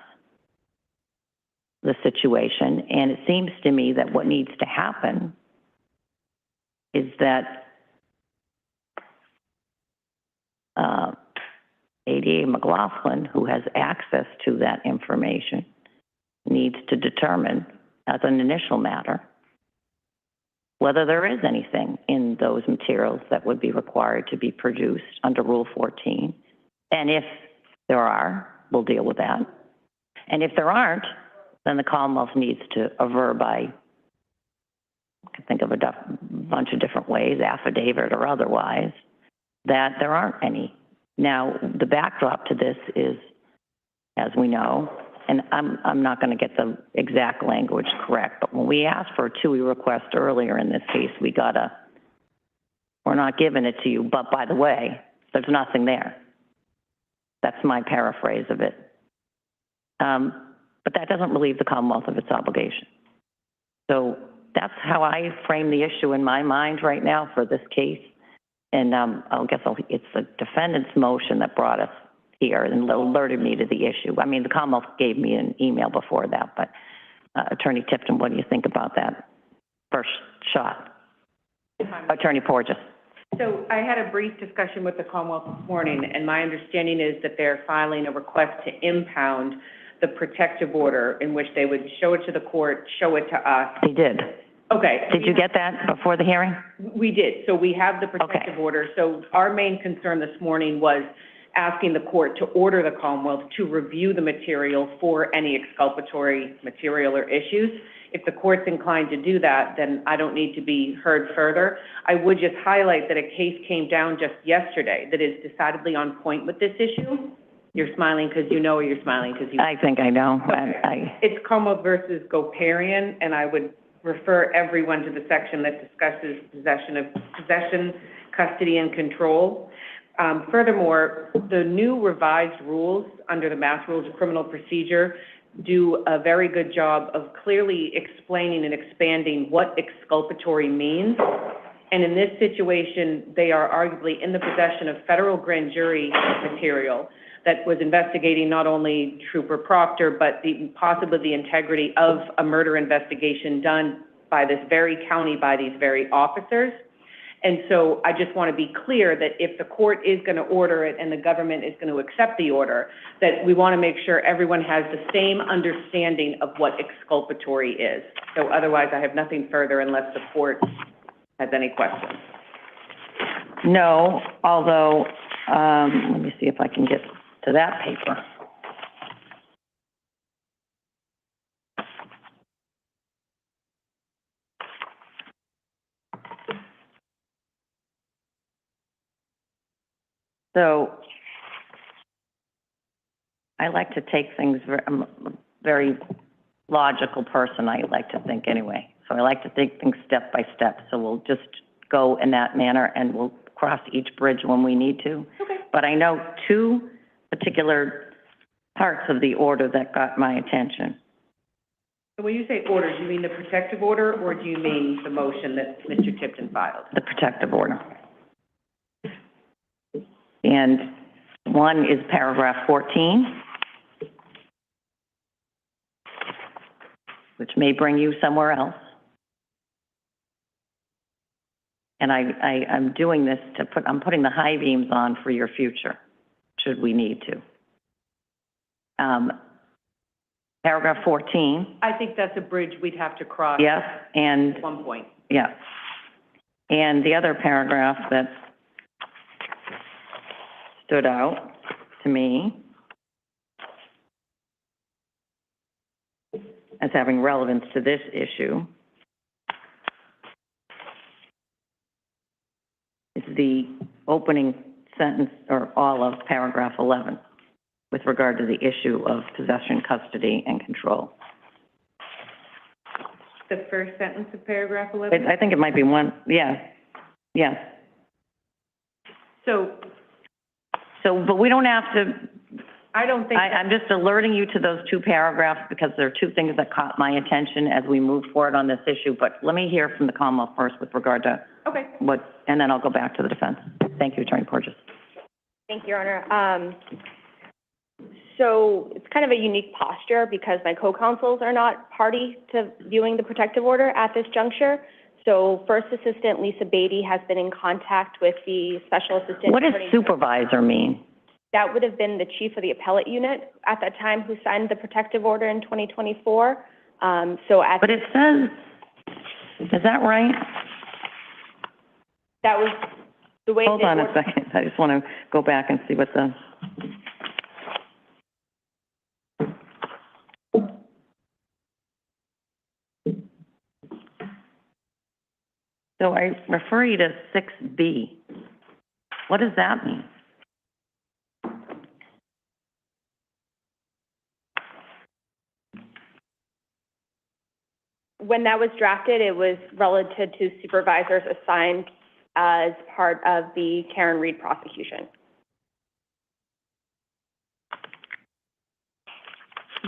S4: the situation. And it seems to me that what needs to happen is that ADA McLaughlin, who has access to that information, needs to determine as an initial matter whether there is anything in those materials that would be required to be produced under Rule 14. And if there are, we'll deal with that. And if there aren't, then the Commonwealth needs to aver by, I can think of a bunch of different ways, affidavit or otherwise, that there aren't any. Now, the backdrop to this is, as we know, and I'm not going to get the exact language correct, but when we asked for a TUI request earlier in this case, we got we're not giving it to you, but by the way, there's nothing there. That's my paraphrase of it. But that doesn't relieve the Commonwealth of its obligation. So that's how I frame the issue in my mind right now for this case. And it's the defendant's motion that brought us here and alerted me to the issue. I mean, the Commonwealth gave me an email before that, but Attorney Tipton, what do you think about that first shot? Attorney Porges.
S5: So I had a brief discussion with the Commonwealth this morning, and my understanding is that they're filing a request to impound the protective order in which they would show it to the court, show it to us.
S4: They did.
S5: Okay.
S4: Did you get that before the hearing?
S5: We did. So we have the protective order. So our main concern this morning was asking the court to order the Commonwealth to review the material for any exculpatory material or issues. If the court's inclined to do that, then I don't need to be heard further. I would just highlight that a case came down just yesterday that is decidedly on point with this issue. You're smiling because you know, or you're smiling because you...
S4: I think I know.
S5: Okay. It's Commonwealth versus Goparian, and I would refer everyone to the section that discusses possession, custody, and control. Furthermore, the new revised rules under the Mass Rules of Criminal Procedure do a very good job of clearly explaining and expanding what exculpatory means. And in this situation, they are arguably in the possession of federal grand jury material that was investigating not only Trooper Proctor, but possibly the integrity of a murder investigation done by this very county, by these very officers. And so I just want to be clear that if the court is going to order it and the government is going to accept the order, that we want to make sure everyone has the same understanding of what exculpatory is. So otherwise, I have nothing further unless the court has any questions.
S4: No, although, let me see if I can get to that paper. So I like to take things, I'm a very logical person, I like to think anyway. So I like to take things step by step. So we'll just go in that manner and we'll cross each bridge when we need to.
S5: Okay.
S4: But I know two particular parts of the order that got my attention.
S5: So when you say order, do you mean the protective order, or do you mean the motion that Mr. Tipton filed?
S4: The protective order. And one is paragraph 14, which may bring you somewhere else. And I'm doing this I'm putting the high beams on for your future, should we need to. Paragraph 14.
S5: I think that's a bridge we'd have to cross
S4: Yes, and,
S5: at one point.
S4: yeah. And the other paragraph that stood out to me as having relevance to this issue is the opening sentence, or all of paragraph 11, with regard to the issue of possession, custody, and control.
S5: The first sentence of paragraph 11?
S4: I think it might be one, yeah, yes.
S5: So
S4: So, but we don't have to,
S5: I don't think,
S4: I'm just alerting you to those two paragraphs because there are two things that caught my attention as we move forward on this issue. But let me hear from the Commonwealth first with regard to
S5: okay.
S4: what, and then I'll go back to the defense. Thank you, Attorney Porges.
S8: Thank you, Your Honor. So it's kind of a unique posture because my co-counsels are not party to viewing the protective order at this juncture. So First Assistant Lisa Beatty has been in contact with the Special Assistant.
S4: What does supervisor mean?
S8: That would have been the chief of the appellate unit at that time who signed the protective order in 2024.
S4: But it says, is that right?
S8: That was the way.
S4: Hold on a second. I just want to go back and see what the. So I refer you to 6B. What does that mean?
S8: When that was drafted, it was relative to supervisors assigned as part of the Karen Reed prosecution.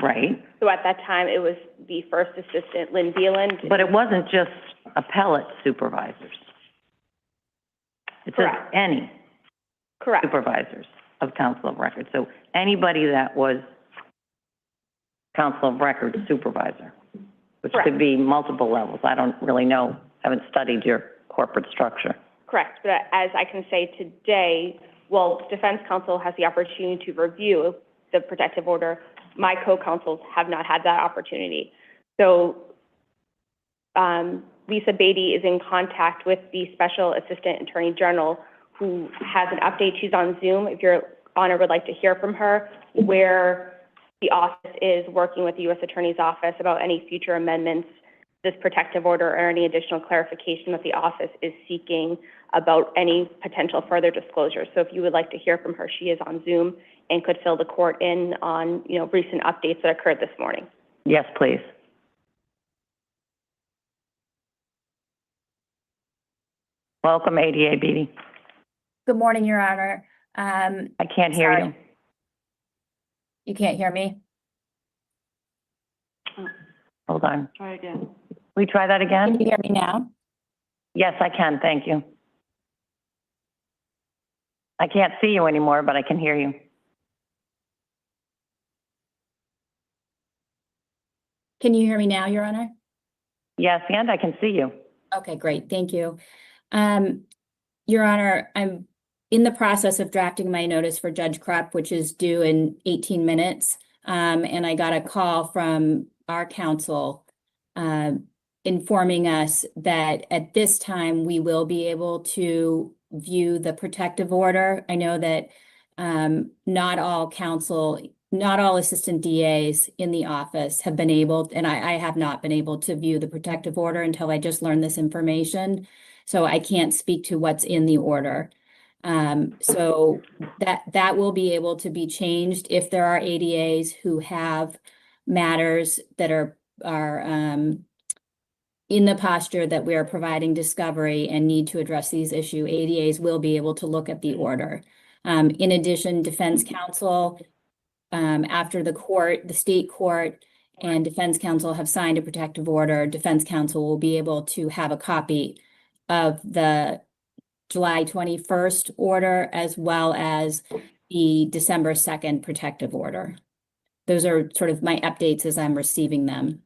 S4: Right.
S8: So at that time, it was the First Assistant, Lynn Beeland.
S4: But it wasn't just appellate supervisors. It says
S8: Correct.
S4: any
S8: Correct.
S4: supervisors of counsel of record. So anybody that was counsel of record supervisor, which
S8: Correct.
S4: could be multiple levels. I don't really know, haven't studied your corporate structure.
S8: Correct. But as I can say today, well, defense counsel has the opportunity to review the protective order. My co-counsels have not had that opportunity. So Lisa Beatty is in contact with the Special Assistant Attorney General, who has an update. She's on Zoom, if Your Honor would like to hear from her, where the office is working with the U.S. Attorney's Office about any future amendments, this protective order, or any additional clarification that the office is seeking about any potential further disclosure. So if you would like to hear from her, she is on Zoom and could fill the court in on, recent updates that occurred this morning.
S4: Yes, please. Welcome, ADA Beatty.
S9: Good morning, Your Honor.
S4: I can't hear you.
S9: You can't hear me?
S4: Hold on.
S1: Try again.
S4: Will you try that
S9: Can
S4: again?
S9: you hear me now?
S4: Yes, I can, thank you. I can't see you anymore, but I can hear you.
S9: Can you hear me now, Your Honor?
S4: Yes, and I can see you.
S9: Okay, great, thank you. Your Honor, I'm in the process of drafting my notice for Judge Krupp, which is due in 18 minutes. And I got a call from our counsel informing us that at this time, we will be able to view the protective order. I know that not all assistant DAs in the office have been able, and I have not been able to view the protective order until I just learned this information. So I can't speak to what's in the order. So that will be able to be changed if there are ADAs who have matters that are in the posture that we are providing discovery and need to address these issues. ADAs will be able to look at the order. In addition, defense counsel, after the state court and defense counsel have signed a protective order, defense counsel will be able to have a copy of the July 21st order as well as the December 2nd protective order. Those are sort of my updates as I'm receiving them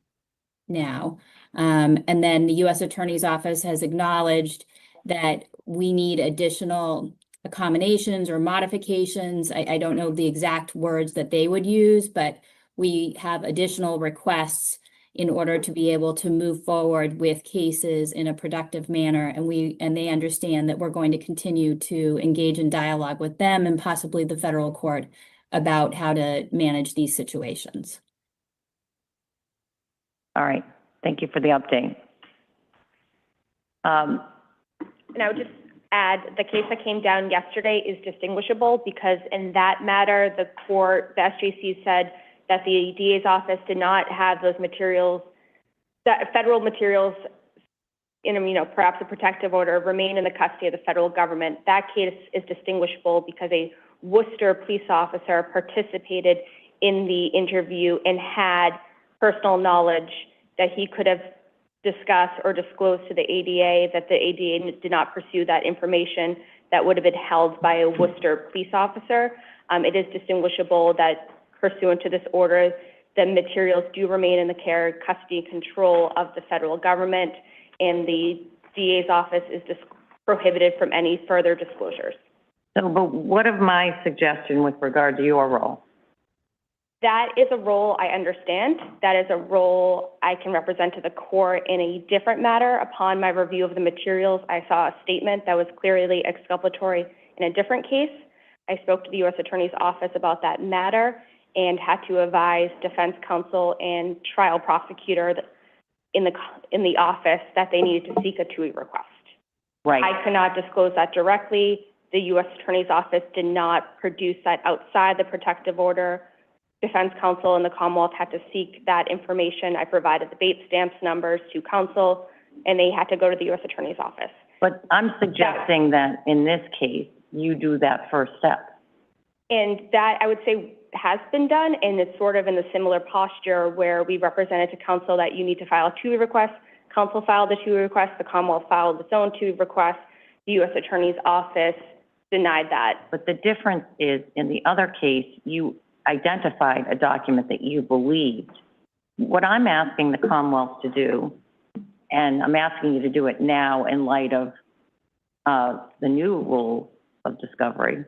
S9: now. And then the U.S. Attorney's Office has acknowledged that we need additional accommodations or modifications. I don't know the exact words that they would use, but we have additional requests in order to be able to move forward with cases in a productive manner. And they understand that we're going to continue to engage in dialogue with them and possibly the federal court about how to manage these situations.
S4: All right, thank you for the update.
S8: And I would just add, the case that came down yesterday is distinguishable because in that matter, the SJC said that the DA's office did not have those materials, that federal materials in, perhaps a protective order, remain in the custody of the federal government. That case is distinguishable because a Worcester police officer participated in the interview and had personal knowledge that he could have discussed or disclosed to the ADA, that the ADA did not pursue that information that would have been held by a Worcester police officer. It is distinguishable that pursuant to this order, the materials do remain in the care, custody, and control of the federal government, and the DA's office is prohibited from any further disclosures.
S4: So, but what of my suggestion with regard to your role?
S8: That is a role I understand. That is a role I can represent to the court in a different matter. Upon my review of the materials, I saw a statement that was clearly exculpatory in a different case. I spoke to the U.S. Attorney's Office about that matter and had to advise defense counsel and trial prosecutor in the office that they needed to seek a TUI request.
S4: Right.
S8: I cannot disclose that directly. The U.S. Attorney's Office did not produce that outside the protective order. Defense counsel and the Commonwealth had to seek that information. I provided the Bates stamps numbers to counsel, and they had to go to the U.S. Attorney's Office.
S4: But I'm suggesting that in this case, you do that first step.
S8: And that, I would say, has been done, and it's sort of in the similar posture where we represented to counsel that you need to file a TUI request. Counsel filed a TUI request. The Commonwealth filed its own TUI request. The U.S. Attorney's Office denied that.
S4: But the difference is, in the other case, you identified a document that you believed. What I'm asking the Commonwealth to do, and I'm asking you to do it now in light of the new rule of discovery,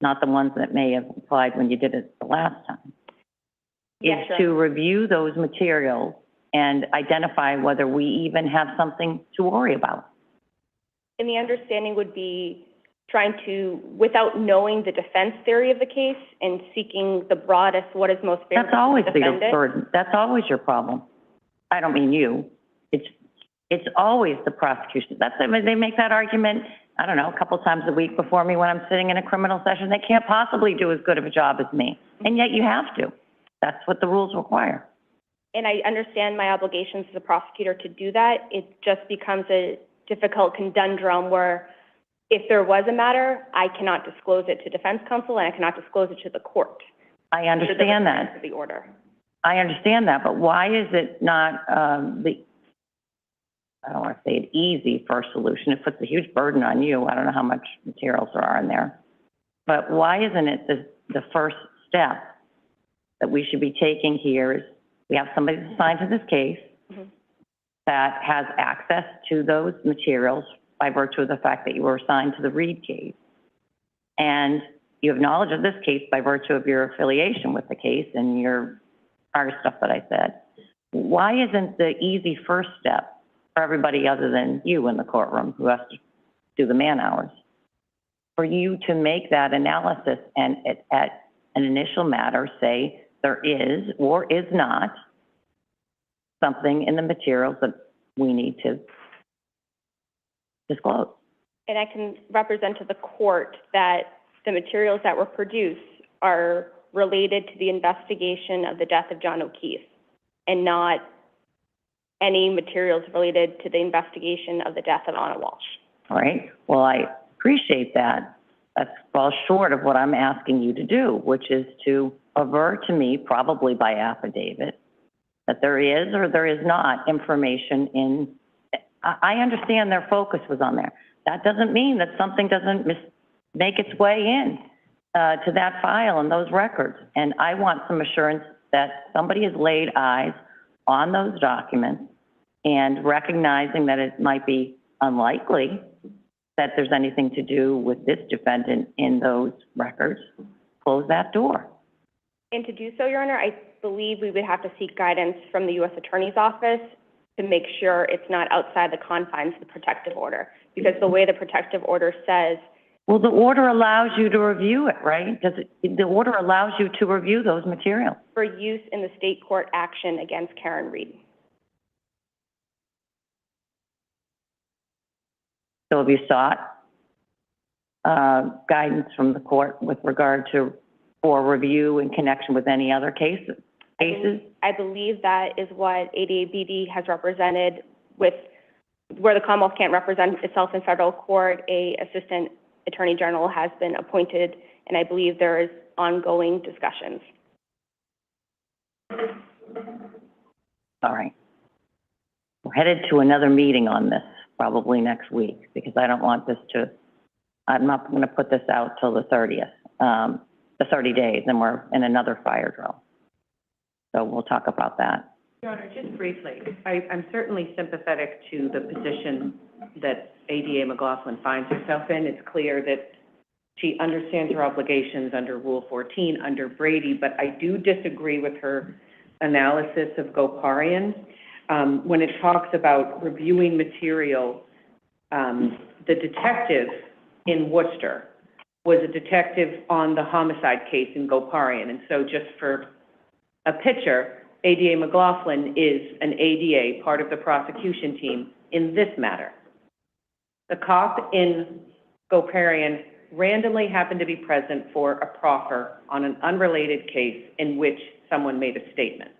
S4: not the ones that may have applied when you did it the last time,
S8: Yes,
S4: is to review those materials and identify whether we even have something to worry about.
S8: And the understanding would be trying to, without knowing the defense theory of the case and seeking the broadest, what is most fair.
S4: That's always
S8: to the
S4: your
S8: defendant.
S4: burden. That's always your problem. I don't mean you. It's always the prosecution. They make that argument, I don't know, a couple times a week before me when I'm sitting in a criminal session. They can't possibly do as good of a job as me. And yet you have to. That's what the rules require.
S8: And I understand my obligations as a prosecutor to do that. It just becomes a difficult conundrum where if there was a matter, I cannot disclose it to defense counsel and I cannot disclose it to the court.
S4: I understand that.
S8: The order.
S4: I understand that, but why is it not I don't want to say an easy first solution. It puts a huge burden on you. I don't know how much materials there are in there. But why isn't it the first step that we should be taking here is we have somebody assigned to this case that has access to those materials by virtue of the fact that you were assigned to the Reed case. And you have knowledge of this case by virtue of your affiliation with the case and your prior stuff that I said. Why isn't the easy first step for everybody other than you in the courtroom who has to do the man hours, for you to make that analysis and at an initial matter say there is or is not something in the materials that we need to disclose?
S8: And I can represent to the court that the materials that were produced are related to the investigation of the death of John O'Keefe and not any materials related to the investigation of the death of Anna Walsh.
S4: All right. Well, I appreciate that. That falls short of what I'm asking you to do, which is to avert to me, probably by affidavit, that there is or there is not information in. I understand their focus was on there. That doesn't mean that something doesn't make its way in to that file and those records. And I want some assurance that somebody has laid eyes on those documents and recognizing that it might be unlikely that there's anything to do with this defendant in those records, close that door.
S8: And to do so, Your Honor, I believe we would have to seek guidance from the U.S. Attorney's Office to make sure it's not outside the confines of the protective order. Because the way the protective order says...
S4: Well, the order allows you to review it, right? The order allows you to review those materials.
S8: For use in the state court action against Karen Reed.
S4: So have you sought guidance from the court with regard to, for review in connection with any other cases?
S8: I believe that is what ADA-BD has represented with, where the Commonwealth can't represent itself in federal court, a Assistant Attorney General has been appointed, and I believe there is ongoing discussions.
S4: All right. We're headed to another meeting on this probably next week because I don't want this to, I'm not going to put this out till the 30th, the 30 days, and we're in another fire drill. So we'll talk about that.
S5: Your Honor, just briefly, I'm certainly sympathetic to the position that ADA McLaughlin finds herself in. It's clear that she understands her obligations under Rule 14, under Brady, but I do disagree with her analysis of Goparian. When it talks about reviewing material, the detective in Worcester was a detective on the homicide case in Goparian. And so just for a picture, ADA McLaughlin is an ADA, part of the prosecution team in this matter. The cop in Goparian randomly happened to be present for a proffer on an unrelated case in which someone made a statement.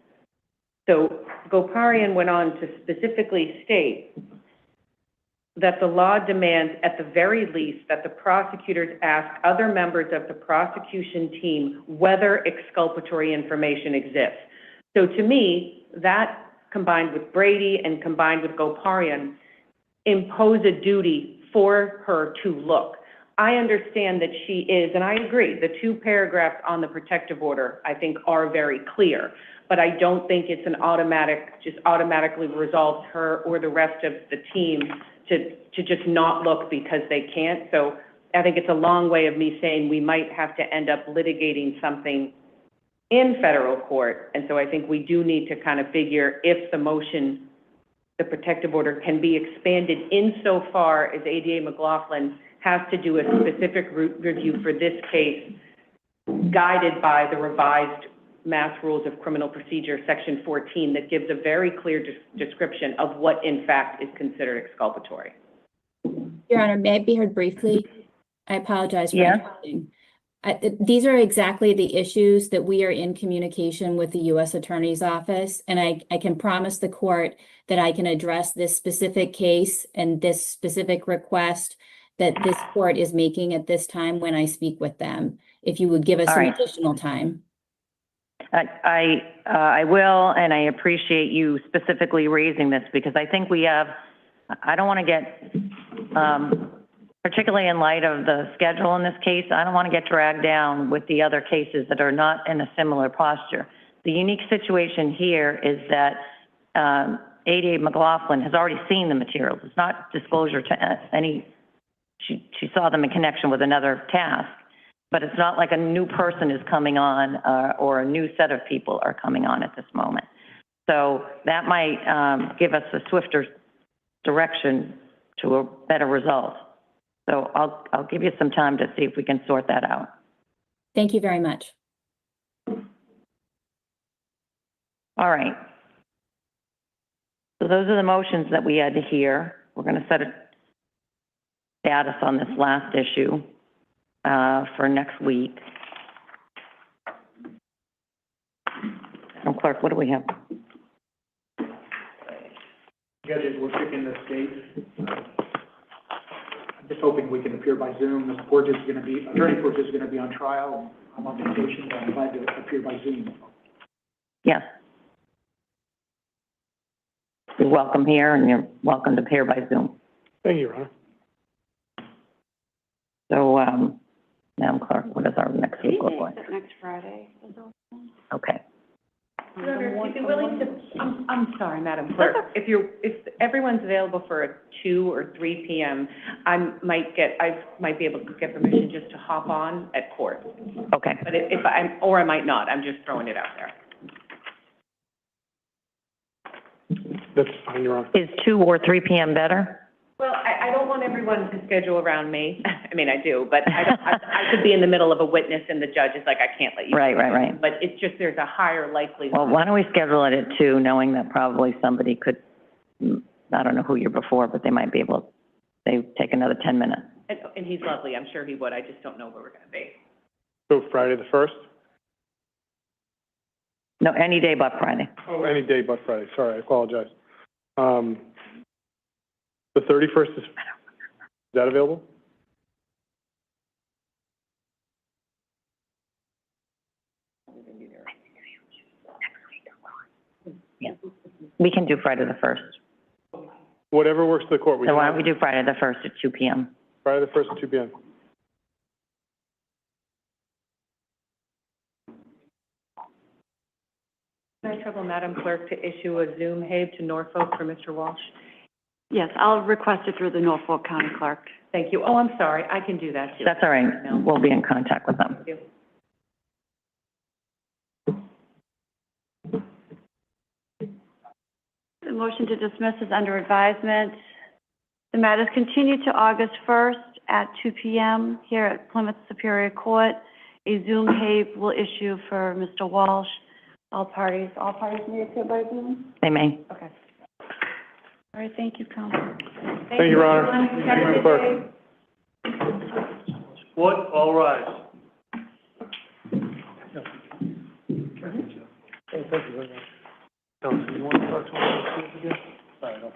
S5: So Goparian went on to specifically state that the law demands, at the very least, that the prosecutors ask other members of the prosecution team whether exculpatory information exists. So to me, that combined with Brady and combined with Goparian impose a duty for her to look. I understand that she is, and I agree, the two paragraphs on the protective order, I think, are very clear. But I don't think it's an automatic, just automatically resolves her or the rest of the team to just not look because they can't. So I think it's a long way of me saying we might have to end up litigating something in federal court. And so I think we do need to kind of figure if the motion, the protective order, can be expanded insofar as ADA McLaughlin has to do a specific review for this case, guided by the revised Mass Rules of Criminal Procedure, Section 14, that gives a very clear description of what, in fact, is considered exculpatory.
S9: Your Honor, may I be heard briefly? I apologize for
S4: Yeah.
S9: interrupting. These are exactly the issues that we are in communication with the U.S. Attorney's Office, and I can promise the court that I can address this specific case and this specific request that this court is making at this time when I speak with them, if you would give us some additional time.
S4: I will, and I appreciate you specifically raising this because I think we have I don't want to get, particularly in light of the schedule in this case, I don't want to get dragged down with the other cases that are not in a similar posture. The unique situation here is that ADA McLaughlin has already seen the materials. It's not disclosure to any, she saw them in connection with another task, but it's not like a new person is coming on or a new set of people are coming on at this moment. So that might give us a swifter direction to a better result. So I'll give you some time to see if we can sort that out.
S9: Thank you very much.
S4: All right. So those are the motions that we had to hear. We're going to set a status on this last issue for next week. Madam Clerk, what do we have?
S6: Judges, we're picking this date. I'm just hoping we can appear by Zoom. Mr. Porges is going to be, Attorney Porges is going to be on trial. I'm on vacation, but I'm glad to appear by Zoom.
S4: Yes. You're welcome here, and you're welcome to appear by Zoom.
S2: Thank you, Your Honor.
S4: So, Madam Clerk, what does our next week look like?
S1: Next Friday.
S4: Okay.
S5: Your Honor, if you're willing to, I'm sorry, Madam Clerk, if everyone's available for a 2 or 3 p.m., I might be able to get permission just to hop on at court.
S4: Okay.
S5: But if I might not, I'm just throwing it out there.
S2: That's fine, Your Honor.
S4: Is 2 or 3 p.m. better?
S5: Well, I don't want everyone to schedule around me. I mean, I do, but I could be in the middle of a witness and the judge is like, I can't let you.
S4: Right.
S5: But it's just, there's a higher likelihood.
S4: Well, why don't we schedule it at 2, knowing that probably somebody could, I don't know who you're before, but they might be able, they take another 10 minutes.
S5: And he's lovely, I'm sure he would, I just don't know where we're gonna be.
S2: So Friday the 1st?
S4: No, any day but Friday.
S2: Oh, any day but Friday. Sorry, I apologize. The 31st is that available?
S4: Yeah. We can do Friday the 1st.
S2: Whatever works for the court.
S4: So why don't we do Friday the 1st at 2 p.m.?
S2: Friday the 1st at 2 p.m.
S5: Is there trouble, Madam Clerk, to issue a Zoom HABE to Norfolk for Mr. Walsh?
S1: Yes, I'll request it through the Norfolk County Clerk.
S5: Thank you. Oh, I'm sorry, I can do that too.
S4: That's all right.
S5: No.
S4: We'll be in contact with them.
S5: Thank you.
S1: The motion to dismiss is under advisement. The matter is continued to August 1st at 2 p.m. here at Plymouth Superior Court. A Zoom HABE will issue for Mr. Walsh. All parties may appear by Zoom?
S4: They may.
S1: Okay. All right, thank you, Counsel.
S2: Thank you, Your Honor. Thank you, Madam Clerk.
S3: What? All rise.
S2: Thank you very much. You want to talk to me again? Sorry, I don't.